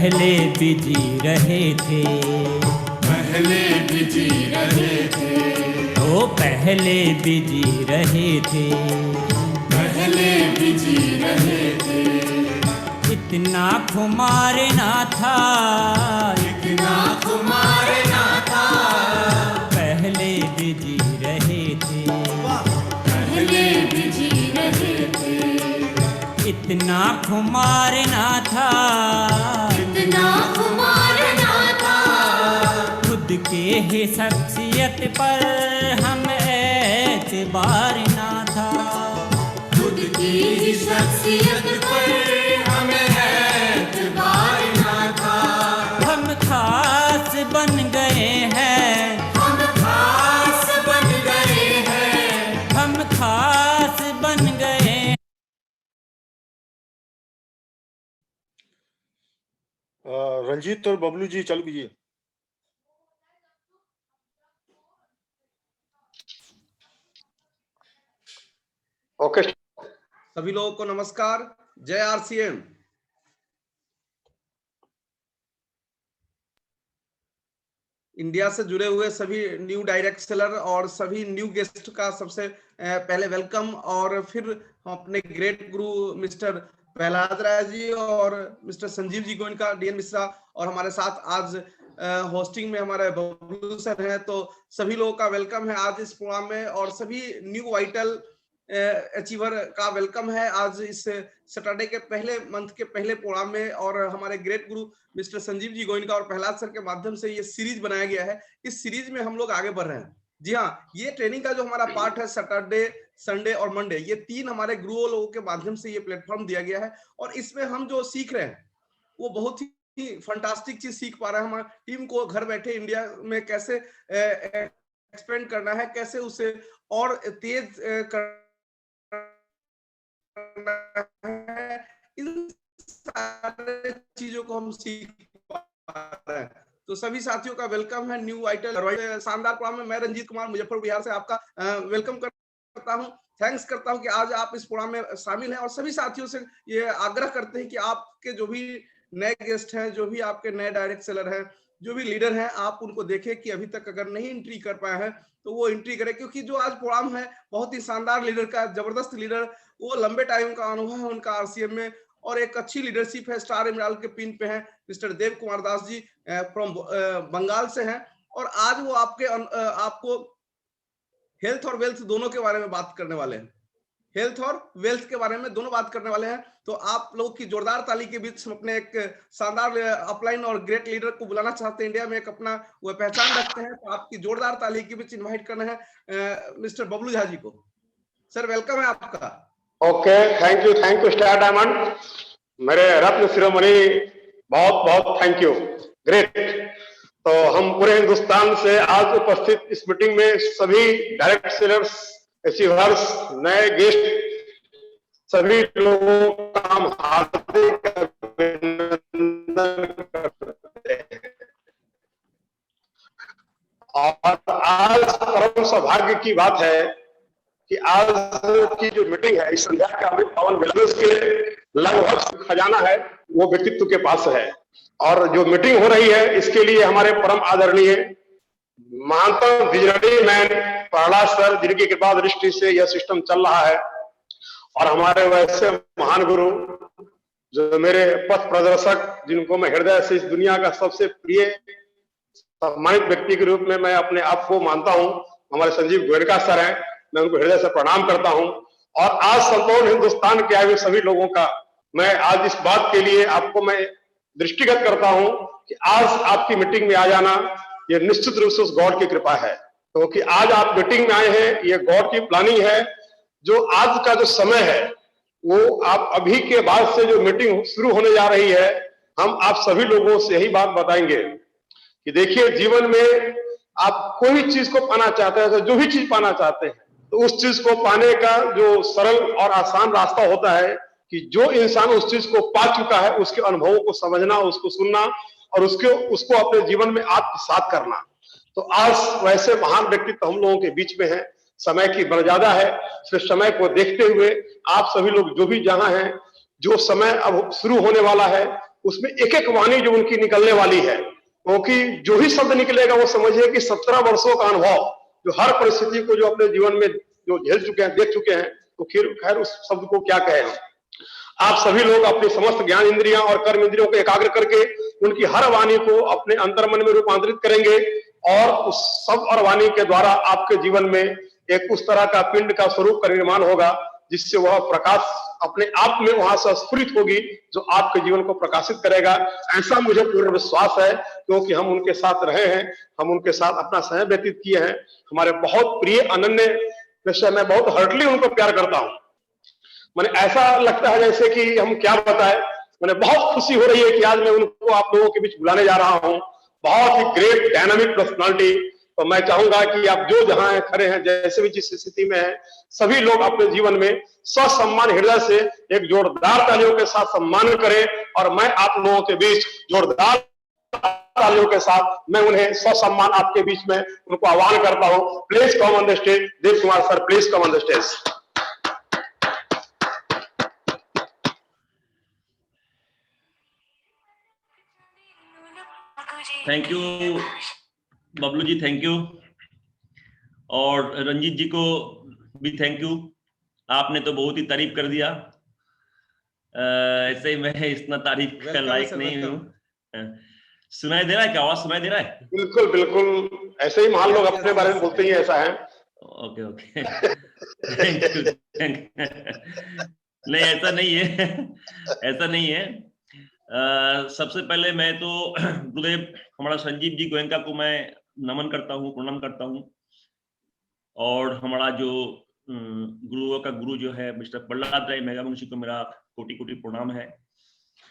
पहले भी जी रहे थे, पहले भी जी रहे थे, वो पहले भी जी रहे थे, पहले भी जी रहे थे। इतना खुमार ना था, इतना खुमार ना था, पहले भी जी रहे थे, पहले भी जी रहे थे। इतना खुमार ना था, इतना खुमार ना था, खुद के ही शख्सियत पर हम एतबार ना था, खुद की ही शख्सियत पर हमें एतबार ना था। हम खास बन गए हैं, हम खास बन गए हैं, हम खास बन गए। रंजीत और बबलू जी चालू कीजिए। ओके, सभी लोगों को नमस्कार। जय आरसीएम। इंडिया से जुड़े हुए सभी न्यू डायरेक्ट सेलर और सभी न्यू गेस्ट का सबसे पहले वेलकम। और फिर हम अपने ग्रेट गुरु मिस्टर प्रहलाद राय जी और मिस्टर संजीव जी गोविंद का डीएन मिश्रा, और हमारे साथ आज होस्टिंग में हमारे बबलू सर हैं। तो सभी लोगों का वेलकम है आज इस प्रोग्राम में, और सभी न्यू वाइटल अचीवर का वेलकम है आज इस सैटरडे के पहले मंथ के पहले प्रोग्राम में। और हमारे ग्रेट गुरु मिस्टर संजीव जी गोविंद का और प्रहलाद सर के माध्यम से ये सीरीज बनाया गया है। इस सीरीज में हम लोग आगे बढ़ रहे हैं। जी हाँ, ये ट्रेनिंग का जो हमारा पार्ट है सैटरडे, संडे और मंडे, ये 3 हमारे गुरुओं लोगों के माध्यम से ये प्लेटफॉर्म दिया गया है। और इसमें हम जो सीख रहे हैं वो बहुत ही फंटास्टिक चीज सीख पा रहे हैं। हमारी टीम को घर बैठे इंडिया में कैसे एक्सपेंड करना है, कैसे उसे और तेज है, इन सारे चीजों को हम सीख पा रहे हैं। तो सभी साथियों का वेलकम है न्यू वाइटल शानदार प्रोग्राम में। मैं रंजीत कुमार मुजफ्फरपुर बिहार से आपका वेलकम करता हूं, थैंक्स करता हूं कि आज आप इस प्रोग्राम में शामिल हैं। और सभी साथियों से ये आग्रह करते हैं कि आपके जो भी नए गेस्ट हैं, जो भी आपके नए डायरेक्ट सेलर हैं, जो भी लीडर हैं, आप उनको देखें कि अभी तक अगर नहीं एंट्री कर पाए हैं तो वो एंट्री करें, क्योंकि जो आज प्रोग्राम है बहुत ही शानदार लीडर का, जबरदस्त लीडर, वो लंबे टाइम का अनुभव है उनका आरसीएम में, और एक अच्छी लीडरशिप है। स्टार एमराल्ड के पिन पे हैं मिस्टर देव कुमार दास जी, फ्रॉम बंगाल से हैं। और आज वो आपको हेल्थ और वेल्थ दोनों के बारे में बात करने वाले हैं, हेल्थ और वेल्थ के बारे में दोनों बात करने वाले हैं। तो आप लोग की जोरदार ताली के बीच हम अपने एक शानदार अपलाइन और ग्रेट लीडर को बुलाना चाहते हैं। इंडिया में एक अपना वो पहचान रखते हैं, तो आपकी जोरदार ताली के बीच इनवाइट करना है मिस्टर बबलू झा जी को। सर वेलकम है आपका। Okay, thank you star diamond, मेरे रत्न शिरोमणि, बहुत बहुत थैंक यू, ग्रेट। तो हम पूरे हिंदुस्तान से आज उपस्थित इस मीटिंग में सभी डायरेक्ट सेलर्स, अचीवर्स, नए गेस्ट, सभी लोगों का हम हार्दिक अभिनंदन करते हैं। और आज परम सौभाग्य की बात है कि आज की जो मीटिंग है, इस संध्या का अमृत पावन बिजनेस के लगभग खजाना है वो व्यक्तित्व के पास है। और जो मीटिंग हो रही है इसके लिए हमारे परम आदरणीय महानतम विजनरी मैन प्रहलाद सर, जिनकी कृपा दृष्टि से यह सिस्टम चल रहा है, और हमारे वैसे महान गुरु जो मेरे पथ प्रदर्शक, जिनको मैं हृदय से इस दुनिया का सबसे प्रिय सम्मानित व्यक्ति के रूप में मैं अपने आप को मानता हूं, हमारे संजीव गोयनका सर हैं, मैं उनको हृदय से प्रणाम करता हूं। और आज संपूर्ण हिंदुस्तान के आए हुए सभी लोगों का मैं आज इस बात के लिए आपको मैं दृष्टिगत करता हूं कि आज आपकी मीटिंग में आ जाना ये निश्चित रूप से उस गॉड की कृपा है, क्योंकि आज आप मीटिंग में आए हैं, ये गॉड की प्लानिंग है। जो आज का जो समय है वो आप अभी के बाद से जो मीटिंग शुरू होने जा रही है, हम आप सभी लोगों से यही बात बताएंगे कि देखिए, जीवन में आप कोई भी चीज को पाना चाहते हैं, तो जो भी चीज पाना चाहते हैं, तो उस चीज को पाने का जो सरल और आसान रास्ता होता है कि जो इंसान उस चीज को पा चुका है उसके अनुभवों को समझना, उसको सुनना और उसको अपने जीवन में आत्मसात करना। तो आज वैसे महान व्यक्तित्व हम लोगों के बीच में है। समय की मर्यादा है, सिर्फ समय को देखते हुए आप सभी लोग जो भी जहां हैं, जो समय अब शुरू होने वाला है उसमें एक एक वाणी जो उनकी निकलने वाली है, क्योंकि जो ही शब्द निकलेगा वो समझिए कि 17 वर्षों का अनुभव, जो हर परिस्थिति को जो अपने जीवन में जो झेल चुके हैं, देख चुके हैं, तो खैर उस शब्द को क्या कहें हम। आप सभी लोग अपनी समस्त ज्ञान इंद्रियां और कर्म इंद्रियों को एकाग्र करके उनकी हर वाणी को अपने अंतर्मन में रूपांतरित करेंगे और उस शब्द और वाणी के द्वारा आपके जीवन में एक उस तरह का पिंड का स्वरूप का निर्माण होगा जिससे वह प्रकाश अपने आप में वहां से स्फुरित होगी, जो आपके जीवन को प्रकाशित करेगा। ऐसा मुझे पूर्ण विश्वास है, क्योंकि हम उनके साथ रहे हैं, हम उनके साथ अपना समय व्यतीत किए हैं। हमारे बहुत प्रिय अनन्य विषय, मैं बहुत हार्टली उनको प्यार करता हूं। मैंने ऐसा लगता है जैसे कि हम क्या बताएं, मैंने बहुत खुशी हो रही है कि आज मैं उनको आप लोगों के बीच बुलाने जा रहा हूं। बहुत ही ग्रेट डायनामिक पर्सनालिटी। तो मैं चाहूंगा कि आप जो जहां हैं, खड़े हैं, जैसे भी जिस स्थिति में हैं, सभी लोग अपने जीवन में ससम्मान हृदय से एक जोरदार तालियों के साथ सम्मान करें। और मैं आप लोगों के बीच जोरदार तालियों के साथ मैं उन्हें ससम्मान आपके बीच में उनको आह्वान करता हूं। Please come on the stage. Dev Kumar sir, please come on the stage. Thank you Bablu ji, thank you. और रंजीत जी को भी थैंक यू, आपने तो बहुत ही तारीफ कर दिया। ऐसे ही मैं इतना तारीफ का लायक नहीं हूँ। सुनाई दे रहा है क्या? आवाज सुनाई दे रहा है? बिल्कुल बिल्कुल, ऐसे ही महान लोग अपने बारे में बोलते ही ऐसा है। ओके ओके, थैंक यू नहीं ऐसा नहीं है, ऐसा नहीं है। सबसे पहले मैं तो गुरुदेव हमारा संजीव जी गोयनका को मैं नमन करता हूँ, प्रणाम करता हूँ। और हमारा जो गुरुओं का गुरु जो है मिस्टर प्रहलाद राय मेघावंशी को मेरा कोटि कोटि प्रणाम है,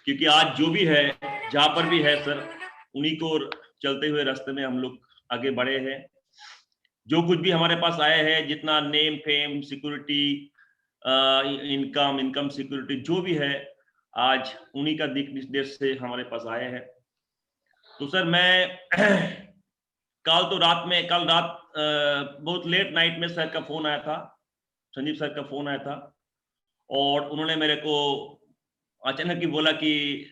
क्योंकि आज जो भी है, जहां पर भी है सर, उन्हीं को चलते हुए रास्ते में हम लोग आगे बढ़े हैं। जो कुछ भी हमारे पास आए हैं, जितना name fame security income security जो भी है, आज उन्हीं का दिक निर्देश से हमारे पास आए हैं। तो सर मैं कल रात बहुत लेट नाइट में सर का फोन आया था, संजीव सर का फोन आया था, और उन्होंने मेरे को अचानक ही बोला कि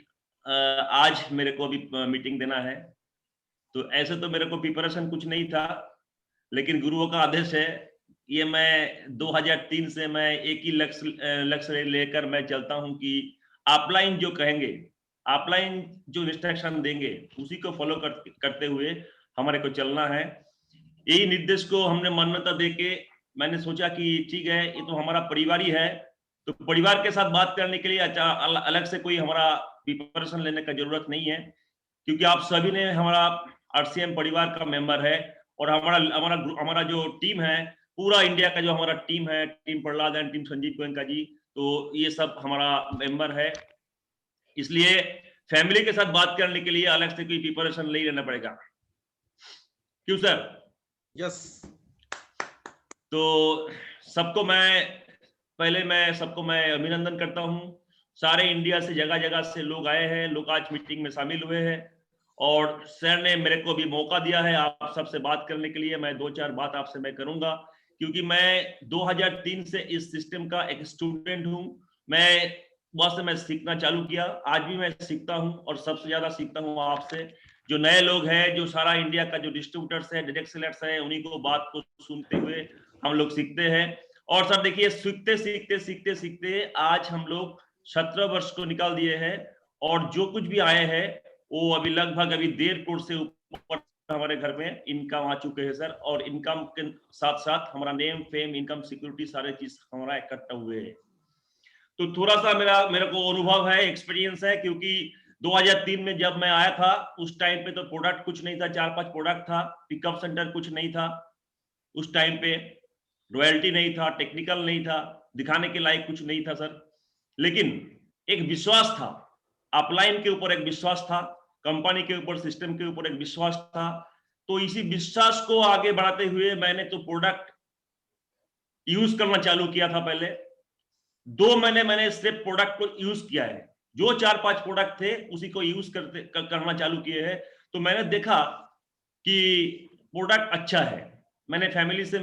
आज मेरे को अभी मीटिंग देना है। तो ऐसे तो मेरे को प्रिपरेशन कुछ नहीं था, लेकिन गुरुओं का आदेश है। ये मैं 2003 से मैं एक ही लक्ष्य लेकर मैं चलता हूं कि ऑफलाइन जो कहेंगे, ऑफलाइन जो इंस्ट्रक्शन देंगे, उसी को फॉलो करते हुए हमारे को चलना है। यही निर्देश को हमने मान्यता देके मैंने सोचा कि ठीक है, ये तो हमारा परिवार ही है, तो परिवार के साथ बात करने के लिए अलग से कोई हमारा प्रिपरेशन लेने का जरूरत नहीं है, क्योंकि आप सभी ने हमारा आरसीएम परिवार का मेंबर है। और हमारा जो टीम है, पूरा इंडिया का जो हमारा टीम है, team Prahlad and team Sanjeev Goenka ji, तो ये सब हमारा मेंबर है। इसलिए फैमिली के साथ बात करने के लिए अलग से कोई प्रिपरेशन नहीं लेना पड़ेगा। क्यों सर? यस। तो सबको मैं अभिनंदन करता हूं। सारे इंडिया से जगह जगह से लोग आए हैं, लोग आज मीटिंग में शामिल हुए हैं, और सर ने मेरे को भी मौका दिया है आप सबसे बात करने के लिए। मैं 2-4 बात आपसे मैं करूंगा, क्योंकि मैं 2003 से इस सिस्टम का एक स्टूडेंट हूं। मैं सीखना चालू किया, आज भी मैं सीखता हूं, और सबसे ज्यादा सीखता हूं आपसे। जो नए लोग हैं, जो सारा इंडिया का जो डिस्ट्रीब्यूटर्स है, डायरेक्ट सेलर्स है, उन्हीं को बात को सुनते हुए हम लोग सीखते हैं। और सर देखिए, सीखते आज हम लोग 17 वर्ष को निकाल दिए हैं, और जो कुछ भी आए हैं वो अभी लगभग 1.5 करोड़ से ऊपर हमारे घर में इनकम आ चुके हैं सर। और इनकम के साथ साथ हमारा नेम फेम इनकम सिक्योरिटी सारे चीज हमारा इकट्ठा हुए हैं। तो थोड़ा सा मेरे को अनुभव है, एक्सपीरियंस है, क्योंकि 2003 में जब मैं आया था, उस टाइम पे तो प्रोडक्ट कुछ नहीं था, 4-5 प्रोडक्ट था, पिकअप सेंटर कुछ नहीं था उस टाइम पे, रॉयल्टी नहीं था, टेक्निकल नहीं था, दिखाने के लायक कुछ नहीं था सर। लेकिन एक विश्वास था, अपलाइन के ऊपर एक विश्वास था, कंपनी के ऊपर, सिस्टम के ऊपर एक विश्वास था। तो इसी विश्वास को आगे बढ़ाते हुए मैंने तो प्रोडक्ट यूज करना चालू किया था। पहले 2 महीने मैंने सिर्फ प्रोडक्ट को यूज किया है, जो 4-5 प्रोडक्ट थे उसी को यूज करना चालू किए हैं। तो मैंने देखा कि प्रोडक्ट अच्छा है। मैंने फैमिली से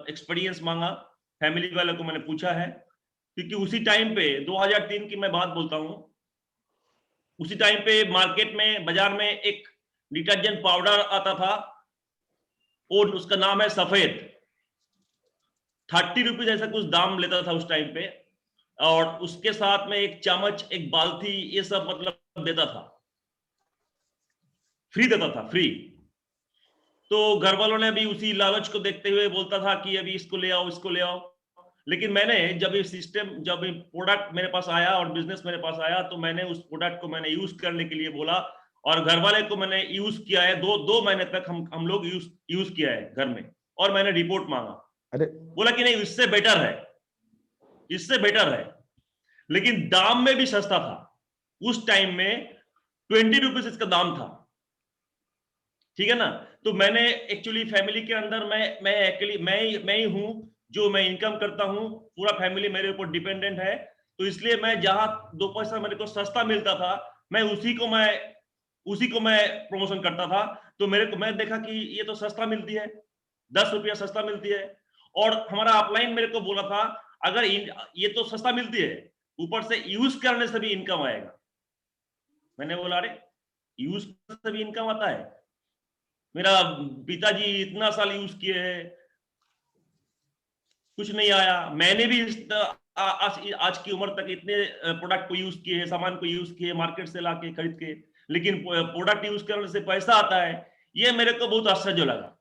एक्सपीरियंस मांगा, फैमिली वालों को मैंने पूछा है, क्योंकि उसी टाइम पे 2003 की मैं बात बोलता हूँ, उसी टाइम पे मार्केट में, बाजार में एक डिटर्जेंट पाउडर आता था और उसका नाम है सफेद। 30 रुपीज ऐसा कुछ दाम लेता था उस टाइम पे, और उसके साथ में एक चम्मच, एक बाल्टी, ये सब मतलब देता था, फ्री देता था, फ्री। तो घर वालों ने भी उसी लालच को देखते हुए बोलता था कि अभी इसको ले आओ, इसको ले आओ। लेकिन मैंने जब ये सिस्टम, जब ये प्रोडक्ट मेरे पास आया और बिजनेस मेरे पास आया, तो मैंने उस प्रोडक्ट को मैंने यूज करने के लिए बोला, और घर वाले को मैंने यूज किया है। दो महीने तक हम लोग यूज किया है घर में, और मैंने रिपोर्ट मांगा। अरे बोला कि नहीं, इससे बेटर है, इससे बेटर है, लेकिन दाम में भी सस्ता था। उस टाइम में 20 रुपीज इसका दाम था, ठीक है ना। तो मैंने एक्चुअली फैमिली के अंदर मैं एक्चुअली मैं ही हूं जो मैं इनकम करता हूं, पूरा फैमिली मेरे ऊपर डिपेंडेंट है। तो इसलिए मैं जहां 2 पैसा मेरे को सस्ता मिलता था, मैं उसी को मैं प्रमोशन करता था। तो मैं देखा कि ये तो सस्ता मिलती है, 10 रुपया सस्ता मिलती है। और हमारा अपलाइन मेरे को बोला था, अगर ये तो सस्ता मिलती है, ऊपर से यूज करने से भी इनकम आएगा। मैंने बोला अरे यूज करने से भी इनकम आता है? मेरा पिताजी इतना साल यूज किए हैं, कुछ नहीं आया। मैंने भी आज की उम्र तक इतने प्रोडक्ट को यूज किए हैं, सामान को यूज किए, मार्केट से लाके खरीद के, लेकिन प्रोडक्ट यूज करने से पैसा आता है, ये मेरे को बहुत आश्चर्य लगा।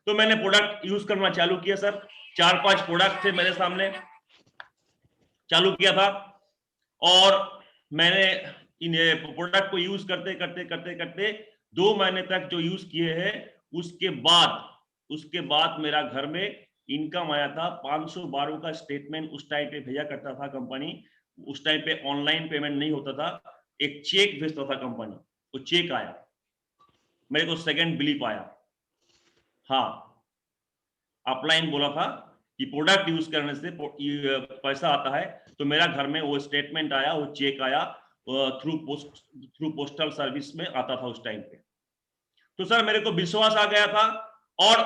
तो मैंने प्रोडक्ट यूज करना चालू किया सर। 4-5 प्रोडक्ट थे मेरे सामने, चालू किया था, और मैंने इन प्रोडक्ट को यूज करते करते करते करते 2 महीने तक जो यूज किए हैं, उसके बाद मेरा घर में इनकम आया था। 512 का स्टेटमेंट उस टाइम पे भेजा करता था कंपनी। उस टाइम पे ऑनलाइन पेमेंट नहीं होता था, एक चेक भेजता था कंपनी। वो चेक आया, मेरे को सेकंड बिलीप आया। हाँ, अपलाइन बोला था कि प्रोडक्ट यूज करने से पैसा आता है। तो मेरा घर में वो स्टेटमेंट आया, वो चेक आया, थ्रू पोस्टल सर्विस में आता था उस टाइम पे। तो सर मेरे को विश्वास आ गया था, और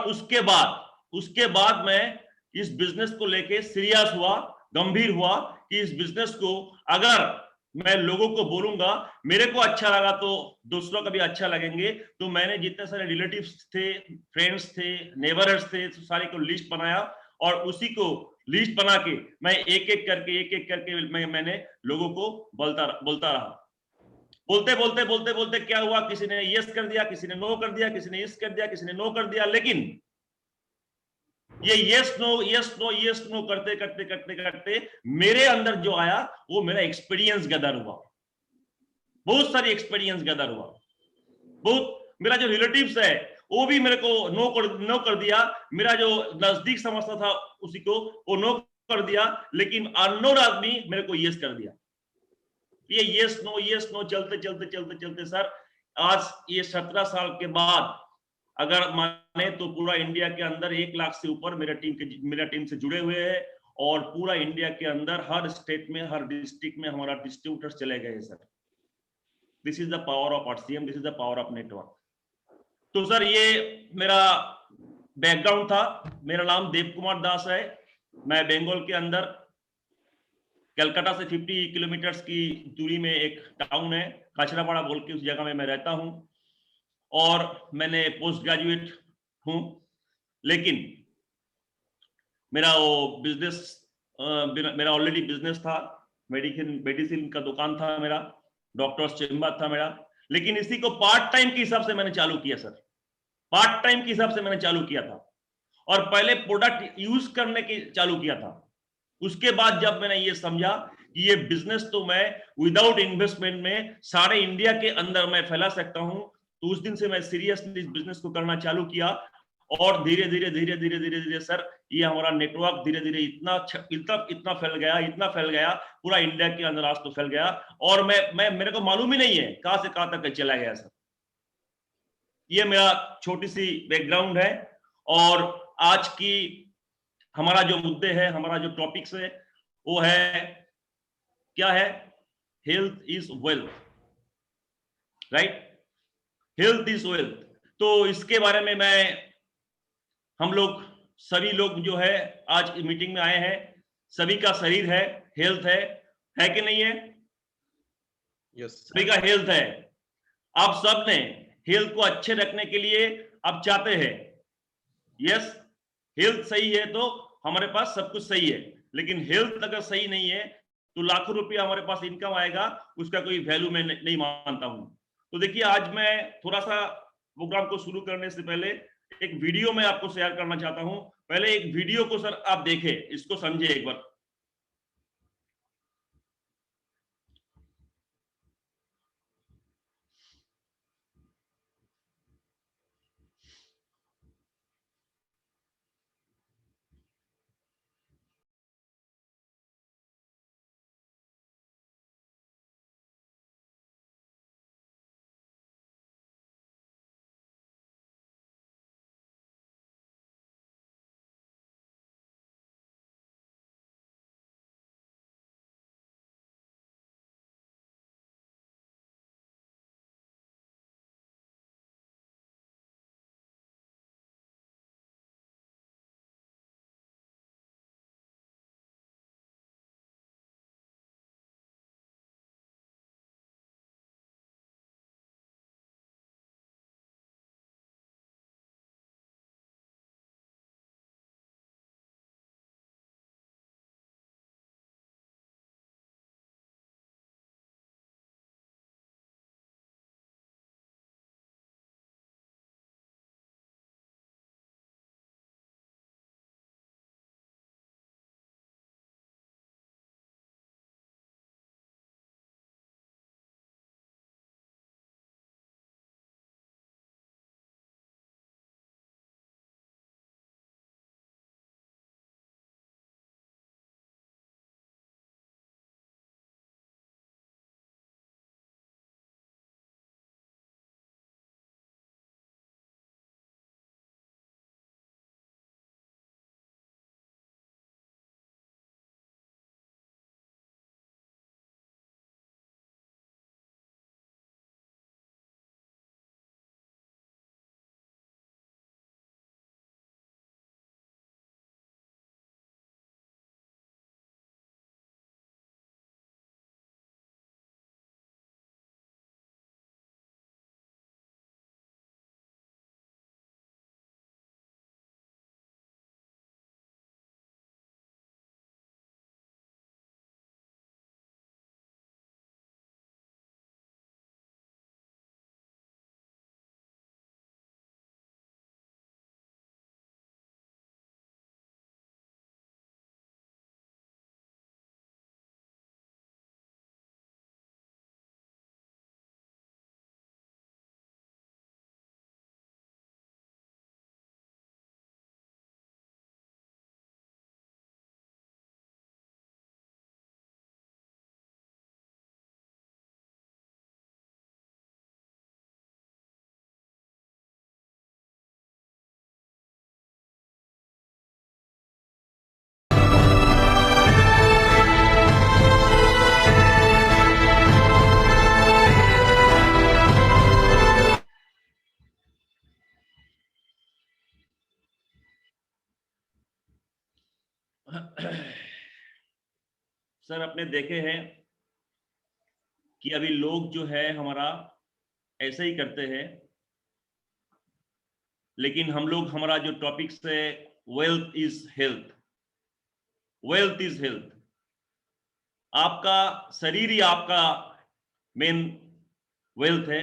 उसके बाद मैं इस बिजनेस को लेके सीरियस हुआ, गंभीर हुआ कि इस बिजनेस को अगर मैं लोगों को बोलूंगा, मेरे को अच्छा लगा तो दूसरों का भी अच्छा लगेंगे। तो मैंने जितने सारे रिलेटिव्स थे, फ्रेंड्स थे, नेबर्स थे, तो सारे को लिस्ट बनाया, और उसी को लिस्ट बना के मैं एक एक करके मैंने लोगों को बोलता रहा। बोलते क्या हुआ, किसी ने यस कर दिया, किसी ने नो कर दिया, किसी ने यस कर दिया, किसी ने नो कर दिया। लेकिन ये यस नो करते मेरे अंदर जो आया, वो मेरा एक्सपीरियंस गदर हुआ, बहुत सारी एक्सपीरियंस गदर हुआ। बहुत मेरा जो रिलेटिव्स है वो भी मेरे को नो कर दिया, मेरा जो नजदीक समझता था उसी को वो नो कर दिया, लेकिन अननोन आदमी मेरे को यस कर दिया। ये यस नो चलते सर, आज ये 17 साल के बाद अगर माने तो पूरा इंडिया के अंदर 1 लाख से ऊपर मेरा टीम से जुड़े हुए हैं, और पूरा इंडिया के अंदर हर स्टेट में, हर डिस्ट्रिक्ट में हमारा डिस्ट्रीब्यूटर्स चले गए sir. This is the power of RCM, this is the power of network. तो सर ये मेरा बैकग्राउंड था। मेरा नाम देव कुमार दास है। मैं बंगाल के अंदर कलकत्ता से 50 किलोमीटर की दूरी में एक टाउन है, काचरापाड़ा बोल के, उस जगह में मैं रहता हूं, और मैंने पोस्ट ग्रेजुएट हूं। लेकिन मेरा वो बिजनेस, मेरा ऑलरेडी बिजनेस था, मेडिसिन का दुकान था मेरा, डॉक्टर्स चेम्बर था मेरा। लेकिन इसी को पार्ट टाइम के हिसाब से मैंने चालू किया सर, पार्ट टाइम के हिसाब से मैंने चालू किया था, और पहले प्रोडक्ट यूज करने की चालू किया था। उसके बाद जब मैंने ये समझा कि ये बिजनेस तो मैं विदाउट इन्वेस्टमेंट में सारे इंडिया के अंदर मैं फैला सकता हूं, तो उस दिन से मैं सीरियसली इस बिजनेस को करना चालू किया। और धीरे धीरे सर ये हमारा नेटवर्क धीरे धीरे इतना फैल गया पूरा इंडिया के अंदर, आज तो फैल गया। और मेरे को मालूम ही नहीं है कहां से कहां तक चला गया सर। ये मेरा छोटी सी बैकग्राउंड है। और आज की हमारा जो मुद्दे है, हमारा जो टॉपिक्स है, वो है, क्या है? Health is wealth, right? Health is wealth. तो इसके बारे में हम लोग सभी लोग जो है आज मीटिंग में आए हैं, सभी का शरीर है, हेल्थ है कि नहीं है? यस सभी का हेल्थ है। आप सब ने हेल्थ को अच्छे रखने के लिए आप चाहते हैं, यस, हेल्थ सही है तो हमारे पास सब कुछ सही है। लेकिन हेल्थ अगर सही नहीं है तो लाखों रुपया हमारे पास इनकम आएगा, उसका कोई वैल्यू मैं नहीं मानता हूं। तो देखिए, आज मैं थोड़ा सा प्रोग्राम को शुरू करने से पहले एक वीडियो मैं आपको शेयर करना चाहता हूं। पहले एक वीडियो को सर आप देखें, इसको समझे एक बार। सर, आपने देखे हैं कि अभी लोग जो है हमारा ऐसे ही करते हैं, लेकिन हम लोग, हमारा जो टॉपिक है wealth is health, wealth is health. आपका शरीर ही आपका मेन वेल्थ है।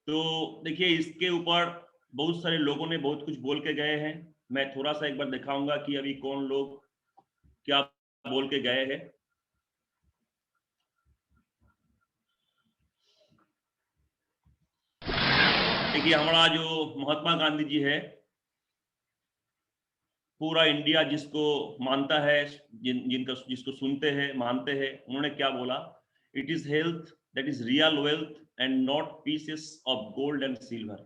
तो देखिए, इसके ऊपर बहुत सारे लोगों ने बहुत कुछ बोल के गए हैं। मैं थोड़ा सा एक बार दिखाऊंगा कि अभी कौन लोग क्या बोल के गए हैं। देखिए, हमारा जो महात्मा गांधी जी है, पूरा इंडिया जिसको मानता है, जिसको सुनते हैं, मानते हैं, उन्होंने क्या बोला? It is health that is real wealth and not pieces of gold and silver,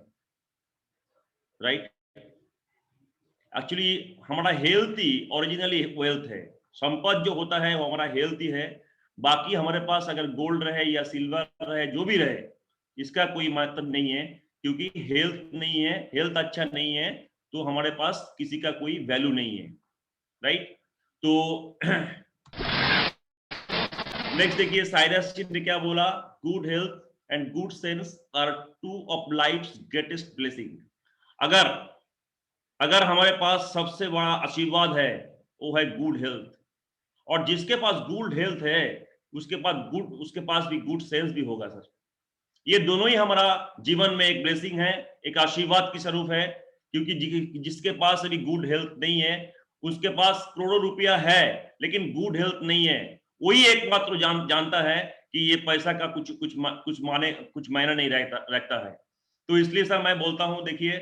right? Actually हमारा हेल्थ ही ओरिजिनली वेल्थ है। संपत्ति जो होता है वो हमारा हेल्थ ही है। बाकी हमारे पास अगर गोल्ड रहे या सिल्वर रहे, जो भी रहे, इसका कोई मतलब नहीं है, क्योंकि हेल्थ नहीं है, हेल्थ अच्छा नहीं है तो हमारे पास किसी का कोई वैल्यू नहीं है, राइट? तो नेक्स्ट देखिए साइरस जी ने क्या बोला, good health and good sense are two of life's greatest blessing. अगर अगर हमारे पास सबसे बड़ा आशीर्वाद है वो है गुड हेल्थ, और जिसके पास गुड हेल्थ है उसके पास भी गुड सेंस भी होगा सर। ये दोनों ही हमारा जीवन में एक ब्लेसिंग है, एक आशीर्वाद की स्वरूप है, क्योंकि जिसके पास अभी गुड हेल्थ नहीं है, उसके पास करोड़ों रुपया है लेकिन गुड हेल्थ नहीं है, वही एकमात्र जानता है कि ये पैसा का कुछ मायना नहीं रखता है। तो इसलिए सर मैं बोलता हूं, देखिए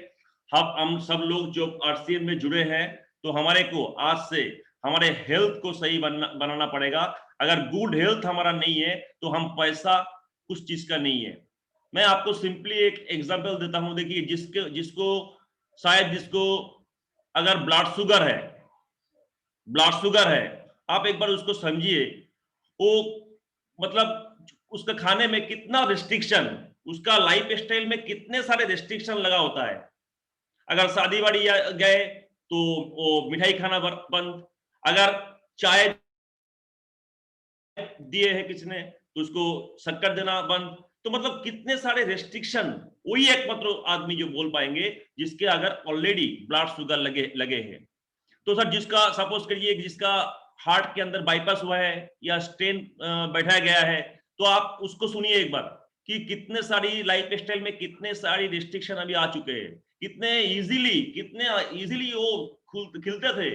हम सब लोग जो आरसीएम में जुड़े हैं, तो हमारे को आज से हमारे हेल्थ को सही बनाना पड़ेगा। अगर गुड हेल्थ हमारा नहीं है तो हम पैसा कुछ चीज का नहीं है। मैं आपको सिंपली एक एग्जांपल देता हूं, देखिए जिसको अगर ब्लड शुगर है, आप एक बार उसको समझिए, वो मतलब उसका खाने में कितना रिस्ट्रिक्शन, उसका लाइफ स्टाइल में कितने सारे रिस्ट्रिक्शन लगा होता है। अगर शादी वाड़ी गए तो वो मिठाई खाना बंद, अगर चाय दिए है किसी ने तो उसको शक्कर देना बंद। तो मतलब कितने सारे रेस्ट्रिक्शन, वही एकमात्र आदमी जो बोल पाएंगे जिसके अगर ऑलरेडी ब्लड शुगर लगे हैं। तो सर जिसका सपोज करिए जिसका हार्ट के अंदर बाईपास हुआ है या स्टेन बैठाया गया है, तो आप उसको सुनिए एक बार कि कितने सारी लाइफ स्टाइल में कितने सारी रिस्ट्रिक्शन अभी आ चुके हैं, कितने इजीली वो खिलते थे,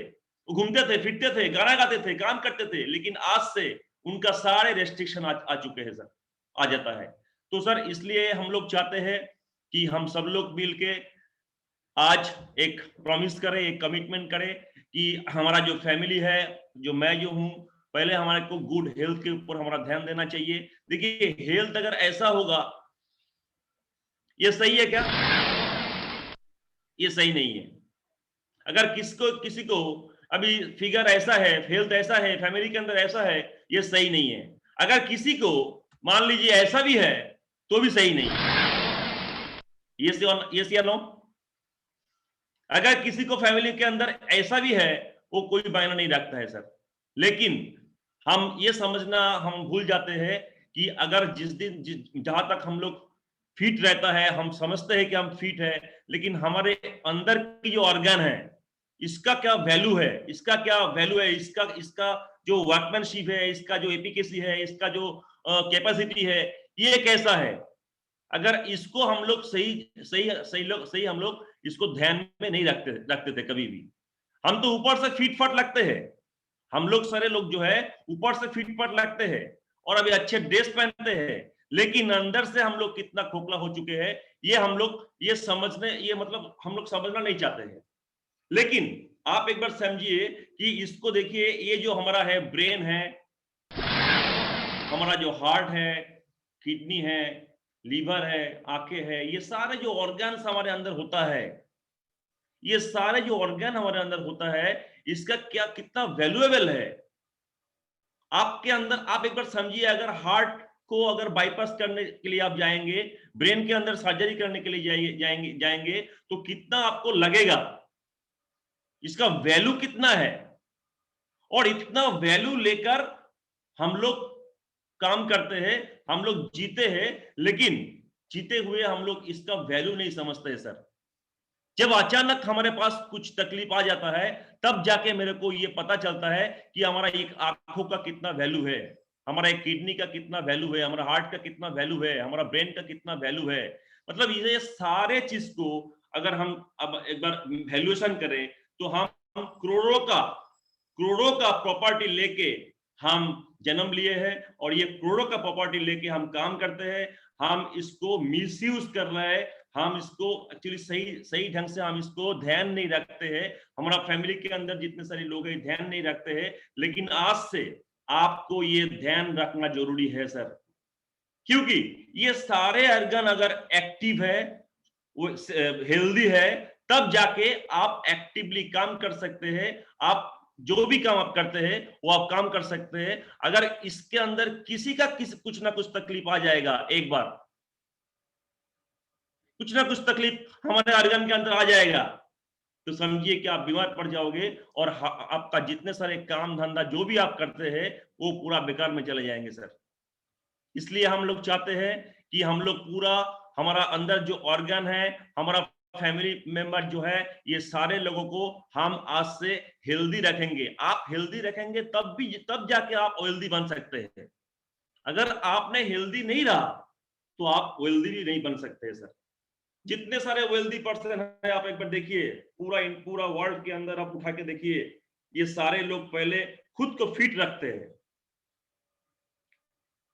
घूमते थे, फिरते थे, गाना गाते थे, काम करते थे, लेकिन आज से उनका सारे रेस्ट्रिक्शन आ चुके हैं सर, आ जाता है। तो सर इसलिए हम लोग चाहते हैं कि हम सब लोग मिलके आज एक प्रॉमिस करें, एक कमिटमेंट करें कि हमारा जो फैमिली है, जो मैं जो हूं, पहले हमारे को गुड हेल्थ के ऊपर हमारा ध्यान देना चाहिए। देखिए हेल्थ अगर ऐसा होगा, ये सही है क्या? ये सही नहीं है। अगर किसी को अभी फिगर ऐसा है, हेल्थ ऐसा है, फैमिली के अंदर ऐसा है, ये सही नहीं है। अगर किसी को मान लीजिए ऐसा भी है तो भी सही नहीं है। ये सी या नो? अगर किसी को फैमिली के अंदर ऐसा भी है, वो कोई मायना नहीं रखता है सर। लेकिन हम ये समझना हम भूल जाते हैं कि अगर जहां तक हम लोग फिट रहता है, हम समझते हैं कि हम फिट है, लेकिन हमारे अंदर की जो ऑर्गन है, इसका क्या वैल्यू है, इसका जो वर्कमैनशिप है, इसका जो एफिकेसी है, इसका जो कैपेसिटी है, ये कैसा है। अगर इसको हम लोग सही हम लोग इसको ध्यान में नहीं रखते थे कभी भी। हम तो ऊपर से फिट फट लगते हैं, हम लोग सारे लोग जो है ऊपर से फिट फट लगते हैं और अभी अच्छे ड्रेस पहनते हैं, लेकिन अंदर से हम लोग कितना खोखला हो चुके हैं, ये हम लोग हम लोग समझना नहीं चाहते हैं। लेकिन आप एक बार समझिए कि इसको देखिए, ये जो हमारा है ब्रेन है, हमारा जो हार्ट है, किडनी है, लीवर है, आंखें है, ये सारे जो ऑर्गन्स हमारे अंदर होता है, ये सारे जो ऑर्गन हमारे अंदर होता है, इसका क्या कितना वैल्यूएबल है आपके अंदर। आप एक बार समझिए, अगर हार्ट को अगर बाईपास करने के लिए आप जाएंगे, ब्रेन के अंदर सर्जरी करने के लिए जाएंगे तो कितना आपको लगेगा, इसका वैल्यू कितना है। और इतना वैल्यू लेकर हम लोग काम करते हैं, हम लोग जीते हैं, लेकिन जीते हुए हम लोग इसका वैल्यू नहीं समझते हैं सर। जब अचानक हमारे पास कुछ तकलीफ आ जाता है, तब जाके मेरे को ये पता चलता है कि हमारा एक आंखों का कितना वैल्यू है, हमारा एक किडनी का कितना वैल्यू है, हमारा हार्ट का कितना वैल्यू है, हमारा ब्रेन का कितना वैल्यू है। मतलब ये सारे चीज को अगर हम अब एक बार वैल्यूएशन करें तो हम करोड़ों का प्रॉपर्टी लेके हम जन्म लिए हैं, और ये करोड़ों का प्रॉपर्टी लेके हम काम करते हैं। हम इसको मिसयूज कर रहे हैं, हम इसको एक्चुअली सही ढंग से हम इसको ध्यान नहीं रखते हैं। हमारा फैमिली के अंदर जितने सारे लोग हैं ध्यान नहीं रखते हैं, लेकिन आज से आपको ये ध्यान रखना जरूरी है सर, क्योंकि ये सारे ऑर्गन अगर एक्टिव है, वो हेल्दी है, तब जाके आप एक्टिवली काम कर सकते हैं। आप जो भी काम आप करते हैं वो आप काम कर सकते हैं। अगर इसके अंदर किसी का कुछ ना कुछ तकलीफ आ जाएगा, एक बार कुछ ना कुछ तकलीफ हमारे ऑर्गन के अंदर आ जाएगा, तो समझिए कि आप बीमार पड़ जाओगे और आपका जितने सारे काम धंधा जो भी आप करते हैं वो पूरा बेकार में चले जाएंगे सर। इसलिए हम लोग चाहते हैं कि हम लोग पूरा हमारा अंदर जो ऑर्गन है, हमारा फैमिली मेंबर जो है, ये सारे लोगों को हम आज से हेल्दी रखेंगे। आप हेल्दी रखेंगे तब जाके आप वेल्दी बन सकते हैं। अगर आपने हेल्दी नहीं रहा तो आप वेल्दी भी नहीं बन सकते सर। जितने सारे वेल्दी पर्सन है आप एक बार देखिए, पूरा वर्ल्ड के अंदर आप उठा के देखिए, ये सारे लोग पहले खुद को फिट रखते हैं।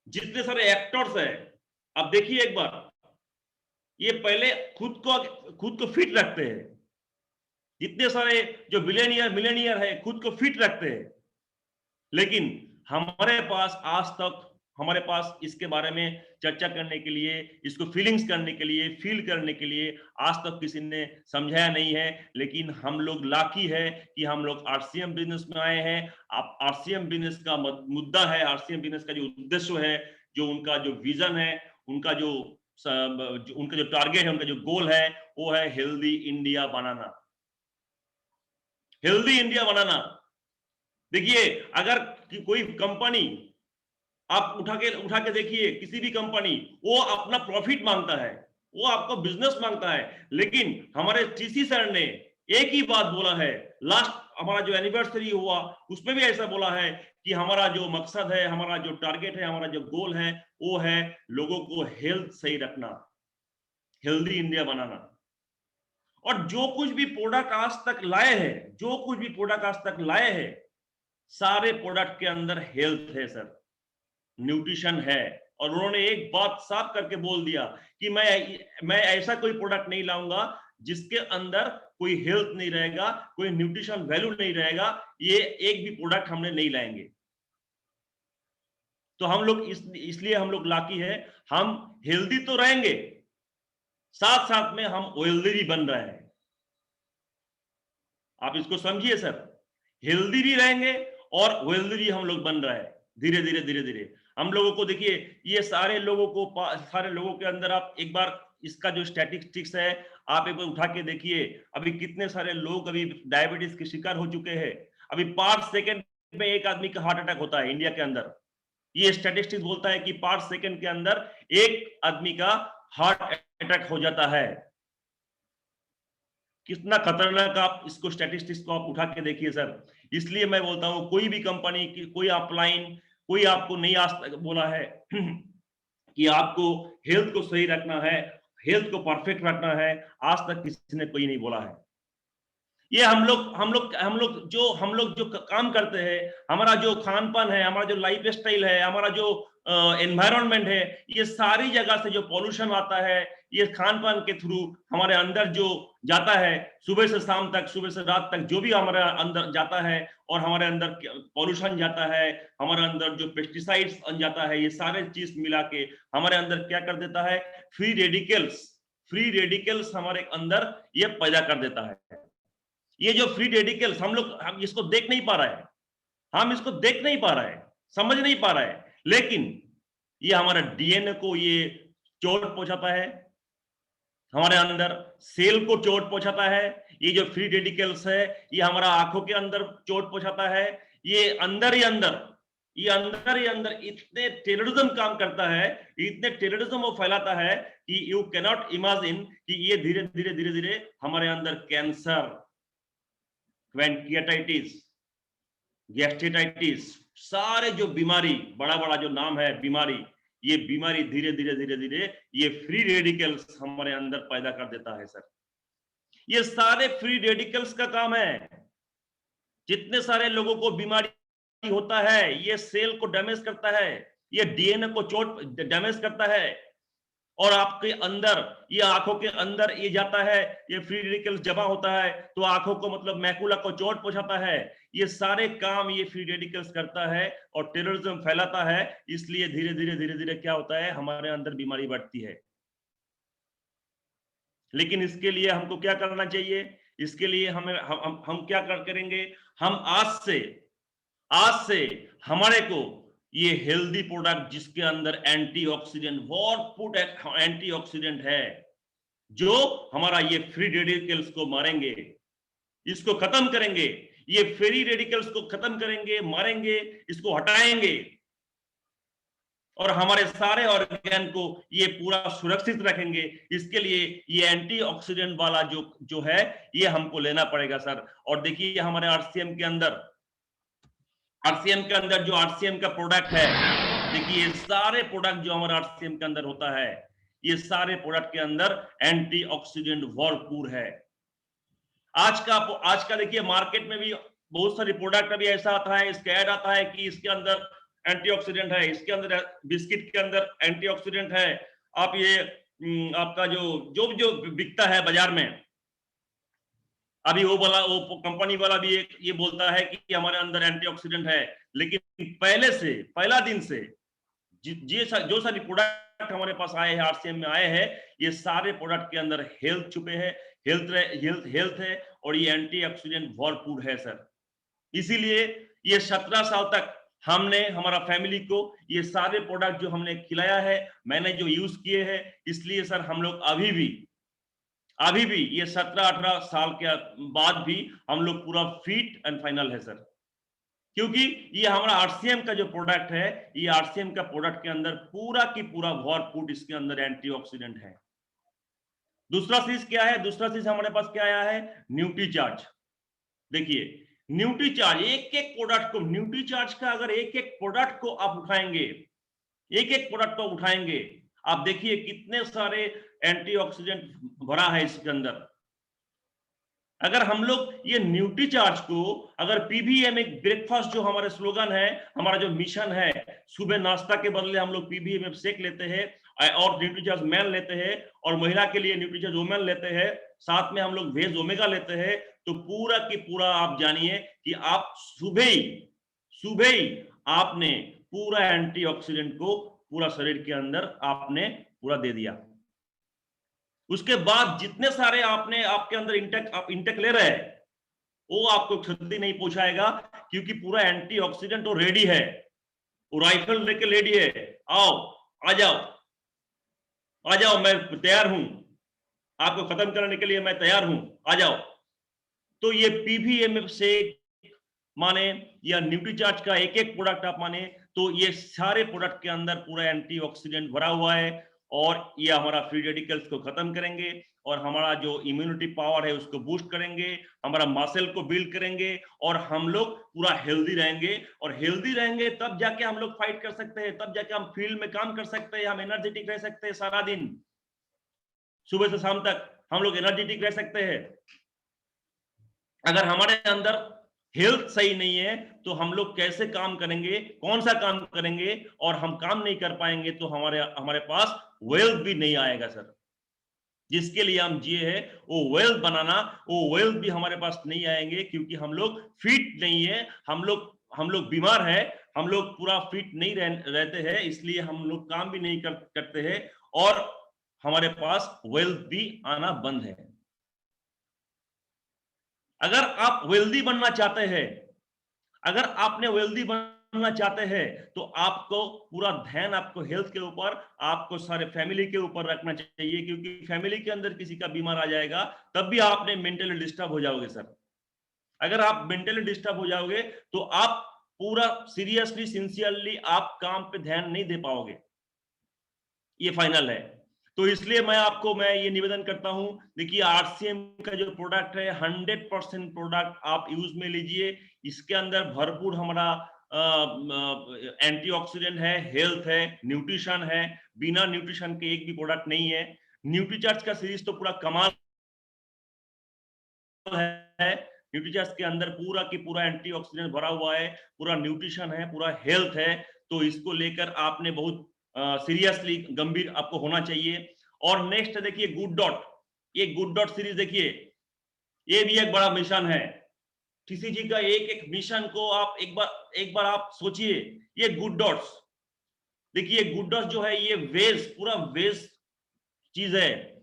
जितने सारे एक्टर्स हैं आप देखिए एक बार, ये पहले खुद को फिट रखते हैं। जितने सारे जो मिलेनियर है खुद को फिट रखते हैं, लेकिन हमारे पास आज तक हमारे पास इसके बारे में चर्चा करने के लिए, इसको फीलिंग्स करने के लिए, फील करने के लिए आज तक किसी ने समझाया नहीं है। लेकिन हम लोग लाकी है कि हम लोग आरसीएम बिजनेस में आए हैं। आप आरसीएम बिजनेस का मुद्दा है, आरसीएम बिजनेस का जो उद्देश्य है, जो उनका जो विजन है, उनका जो टारगेट है, उनका जो गोल है, वो है हेल्दी इंडिया बनाना। हेल्दी इंडिया बनाना। देखिए, अगर कोई कंपनी आप उठा के देखिए, किसी भी कंपनी, वो अपना प्रॉफिट मांगता है, वो आपको बिजनेस मांगता है। लेकिन हमारे टीसी सर ने एक ही बात बोला है, लास्ट हमारा जो एनिवर्सरी हुआ उसमें भी ऐसा बोला है कि हमारा जो मकसद है, हमारा जो टारगेट है, हमारा जो गोल है, वो है लोगों को हेल्थ सही रखना, हेल्दी इंडिया बनाना। और जो कुछ भी प्रोडक्ट आज तक लाए हैं, सारे प्रोडक्ट के अंदर हेल्थ है सर, न्यूट्रिशन है। और उन्होंने एक बात साफ करके बोल दिया कि मैं ऐसा कोई प्रोडक्ट नहीं लाऊंगा जिसके अंदर कोई हेल्थ नहीं रहेगा, कोई न्यूट्रिशन वैल्यू नहीं रहेगा। ये एक भी प्रोडक्ट हमने नहीं लाएंगे। तो हम लोग इसलिए हम लोग लाकी है, हम हेल्दी तो रहेंगे, साथ साथ में हम वेल्दी भी बन रहे हैं। आप इसको समझिए सर, हेल्दी भी रहेंगे और वेल्दी भी हम लोग बन रहे हैं। धीरे धीरे हम लोगों को देखिए, ये सारे लोगों के अंदर आप एक बार इसका जो स्टैटिस्टिक्स है आप एक बार उठा के देखिए, अभी कितने सारे लोग अभी डायबिटीज के शिकार हो चुके हैं। अभी 5 सेकंड में एक आदमी का हार्ट अटैक होता है इंडिया के अंदर। ये स्टैटिस्टिक्स बोलता है कि 5 सेकंड के अंदर एक आदमी का हार्ट अटैक हो जाता है। कितना खतरनाक, आप इसको स्टैटिस्टिक्स को आप उठा के देखिए सर। इसलिए मैं बोलता हूं, कोई भी कंपनी की कोई अपलाइन कोई आपको नहीं आज तक बोला है कि आपको हेल्थ को सही रखना है, हेल्थ को परफेक्ट रखना है। आज तक किसी ने कोई नहीं बोला है। ये हम लोग जो काम करते हैं, हमारा जो खान पान है, हमारा जो लाइफ स्टाइल है, हमारा जो एनवायरनमेंट है, ये सारी जगह से जो पॉल्यूशन आता है, ये खान पान के थ्रू हमारे अंदर जो जाता है, सुबह से शाम तक, सुबह से रात तक जो भी हमारे अंदर जाता है, और हमारे अंदर पॉल्यूशन जाता है, हमारे अंदर जो पेस्टिसाइड्स जाता है, ये सारे चीज मिला के हमारे अंदर क्या कर देता है, फ्री रेडिकल्स हमारे अंदर ये पैदा कर देता है। ये जो फ्री रेडिकल्स हम इसको देख नहीं पा रहे हैं, समझ नहीं पा रहे हैं, लेकिन ये हमारा डीएनए को ये चोट पहुंचाता है, हमारे अंदर सेल को चोट पहुंचाता है। ये जो फ्री रेडिकल्स है ये हमारा आंखों के अंदर चोट पहुंचाता है। ये अंदर ही अंदर इतने टेररिज्म काम करता है, इतने टेररिज्म वो फैलाता है कि यू कैनॉट इमेजिन कि ये धीरे धीरे हमारे अंदर कैंसर, वेंटिलेटाइटिस, गैस्ट्राइटिस, सारे जो बीमारी, बड़ा जो नाम है बीमारी, ये बीमारी धीरे धीरे ये फ्री रेडिकल्स हमारे अंदर पैदा कर देता है सर। ये सारे फ्री रेडिकल्स का काम है। जितने सारे लोगों को बीमारी होता है, ये सेल को डैमेज करता है, ये डीएनए को चोट डैमेज करता है, और आपके अंदर, ये आंखों के अंदर ये जाता है, ये फ्री रेडिकल्स जमा होता है, तो आंखों को मतलब मैकुला को चोट पहुंचाता है। ये सारे काम ये फ्री रेडिकल्स करता है और टेररिज्म फैलाता है। इसलिए धीरे धीरे क्या होता है, हमारे अंदर बीमारी बढ़ती है। लेकिन इसके लिए हमको क्या करना चाहिए? इसके लिए हम क्या करेंगे? हम आज से हमारे को ये हेल्दी प्रोडक्ट जिसके अंदर एंटीऑक्सीडेंट, भरपूर एंटीऑक्सीडेंट है, जो हमारा ये फ्री रेडिकल्स को मारेंगे, इसको खत्म करेंगे, ये फ्री रेडिकल्स को खत्म करेंगे, मारेंगे, इसको हटाएंगे और हमारे सारे ऑर्गन को ये पूरा सुरक्षित रखेंगे। इसके लिए ये एंटीऑक्सीडेंट वाला जो है ये हमको लेना पड़ेगा सर। और देखिए हमारे आरसीएम के अंदर जो आरसीएम का प्रोडक्ट है, देखिए ये सारे प्रोडक्ट जो हमारे आरसीएम के अंदर होता है, ये सारे प्रोडक्ट के अंदर एंटीऑक्सीडेंट भरपूर है। आज का देखिए मार्केट में भी बहुत सारी प्रोडक्ट अभी ऐसा आता है, इसका ऐड आता है कि इसके अंदर एंटीऑक्सीडेंट है, इसके अंदर बिस्किट के अंदर एंटीऑक्सीडेंट है। आप ये आपका जो बिकता है बाजार में, अभी वो कंपनी वाला भी ये बोलता है कि हमारे अंदर एंटीऑक्सीडेंट है, लेकिन पहला दिन से जो सारी प्रोडक्ट हमारे पास आए हैं, आरसीएम में आए हैं, ये सारे प्रोडक्ट के अंदर हेल्थ छुपे हैं, हेल्थ है और ये एंटीऑक्सीडेंट भरपूर है सर। इसीलिए ये 17 साल तक हमने हमारा फैमिली को ये सारे प्रोडक्ट जो हमने खिलाया है, मैंने जो यूज किए हैं, इसलिए सर हम लोग अभी भी ये 17-18 साल के बाद भी हम लोग पूरा फिट एंड फाइनल है सर। क्योंकि ये हमारा आरसीएम का जो प्रोडक्ट है, ये आरसीएम का प्रोडक्ट के अंदर पूरा की पूरा भरपूर इसके अंदर एंटीऑक्सीडेंट है। दूसरा चीज क्या है? दूसरा चीज हमारे पास क्या आया है? न्यूट्रीचार्ज। देखिए न्यूट्रीचार्ज, एक प्रोडक्ट को, न्यूट्रीचार्ज का अगर एक प्रोडक्ट को आप उठाएंगे, आप देखिए कितने सारे एंटीऑक्सीडेंट भरा है इसके अंदर। अगर हम लोग ये न्यूट्रीचार्ज को अगर पीबीएम, एक ब्रेकफास्ट जो हमारे स्लोगन है, हमारा जो मिशन है, सुबह नाश्ता के बदले हम लोग पीबीएम शेक लेते हैं और न्यूट्रीचार्ज मैन लेते हैं, और महिला के लिए न्यूट्रीचार्ज वुमेन लेते हैं, साथ में हम लोग वेज ओमेगा लेते हैं, तो पूरा की पूरा आप जानिए कि आप सुबह ही आपने पूरा एंटीऑक्सीडेंट को पूरा शरीर के अंदर आपने पूरा दे दिया। उसके बाद जितने सारे आपके अंदर इंटेक ले रहे हैं, वो आपको क्षति नहीं पहुंचाएगा, क्योंकि पूरा एंटीऑक्सीडेंट तो रेडी है, वो राइफल लेके रेडी है। आ जाओ, मैं तैयार हूं, आपको खत्म करने के लिए मैं तैयार हूं, आ जाओ। तो ये पीबीएम से माने या न्यूट्रीचार्ज का एक प्रोडक्ट आप माने, तो ये सारे प्रोडक्ट के अंदर पूरा एंटीऑक्सीडेंट भरा हुआ है, और ये हमारा फ्री रेडिकल्स को खत्म करेंगे और हमारा जो इम्यूनिटी पावर है उसको बूस्ट करेंगे, हमारा मसल को बिल्ड करेंगे, और हम लोग पूरा हेल्दी रहेंगे। और हेल्दी रहेंगे तब जाके हम लोग फाइट कर सकते हैं, तब जाके हम फील्ड में काम कर सकते हैं, हम एनर्जेटिक रह सकते हैं, सारा दिन सुबह से शाम तक हम लोग एनर्जेटिक रह सकते हैं। अगर हमारे अंदर हेल्थ सही नहीं है तो हम लोग कैसे काम करेंगे, कौन सा काम करेंगे, और हम काम नहीं कर पाएंगे तो हमारे पास वेल्थ भी नहीं आएगा सर। जिसके लिए हम जिए हैं वो वेल्थ बनाना, वो वेल्थ भी हमारे पास नहीं आएंगे, क्योंकि हम लोग फिट नहीं है, हम लोग बीमार है, हम लोग पूरा फिट नहीं रहते हैं, इसलिए हम लोग काम भी नहीं करते हैं, और हमारे पास वेल्थ भी आना बंद है। अगर आप वेल्दी बनना चाहते हैं, अगर आपने वेल्दी बनना चाहते हैं, तो आपको पूरा ध्यान आपको हेल्थ के ऊपर, आपको सारे फैमिली के ऊपर रखना चाहिए, क्योंकि फैमिली के अंदर किसी का बीमार आ जाएगा तब भी आपने मेंटली डिस्टर्ब हो जाओगे सर। अगर आप मेंटली डिस्टर्ब हो जाओगे तो आप पूरा सीरियसली, सिंसियरली आप काम पे ध्यान नहीं दे पाओगे, ये फाइनल है। तो इसलिए मैं ये निवेदन करता हूं, देखिए आरसीएम का जो प्रोडक्ट है 100% प्रोडक्ट आप यूज में लीजिए। इसके अंदर भरपूर हमारा एंटीऑक्सीडेंट है, हेल्थ है, न्यूट्रिशन है, बिना न्यूट्रिशन के एक भी प्रोडक्ट नहीं है। न्यूट्रीचार्ज का सीरीज तो पूरा कमाल है, न्यूट्रीचार्ज के अंदर पूरा की पूरा एंटीऑक्सीडेंट भरा हुआ है, पूरा न्यूट्रिशन है, पूरा हेल्थ है, तो इसको लेकर आपने बहुत सीरियसली गंभीर आपको होना चाहिए। और नेक्स्ट देखिए गुड डॉट, ये गुड डॉट सीरीज देखिए, ये भी एक बड़ा मिशन है। टीसीजी का एक मिशन को आप एक बार आप सोचिए। ये गुड डॉट्स देखिए, गुड डॉट्स जो है ये पूरा वेज चीज है।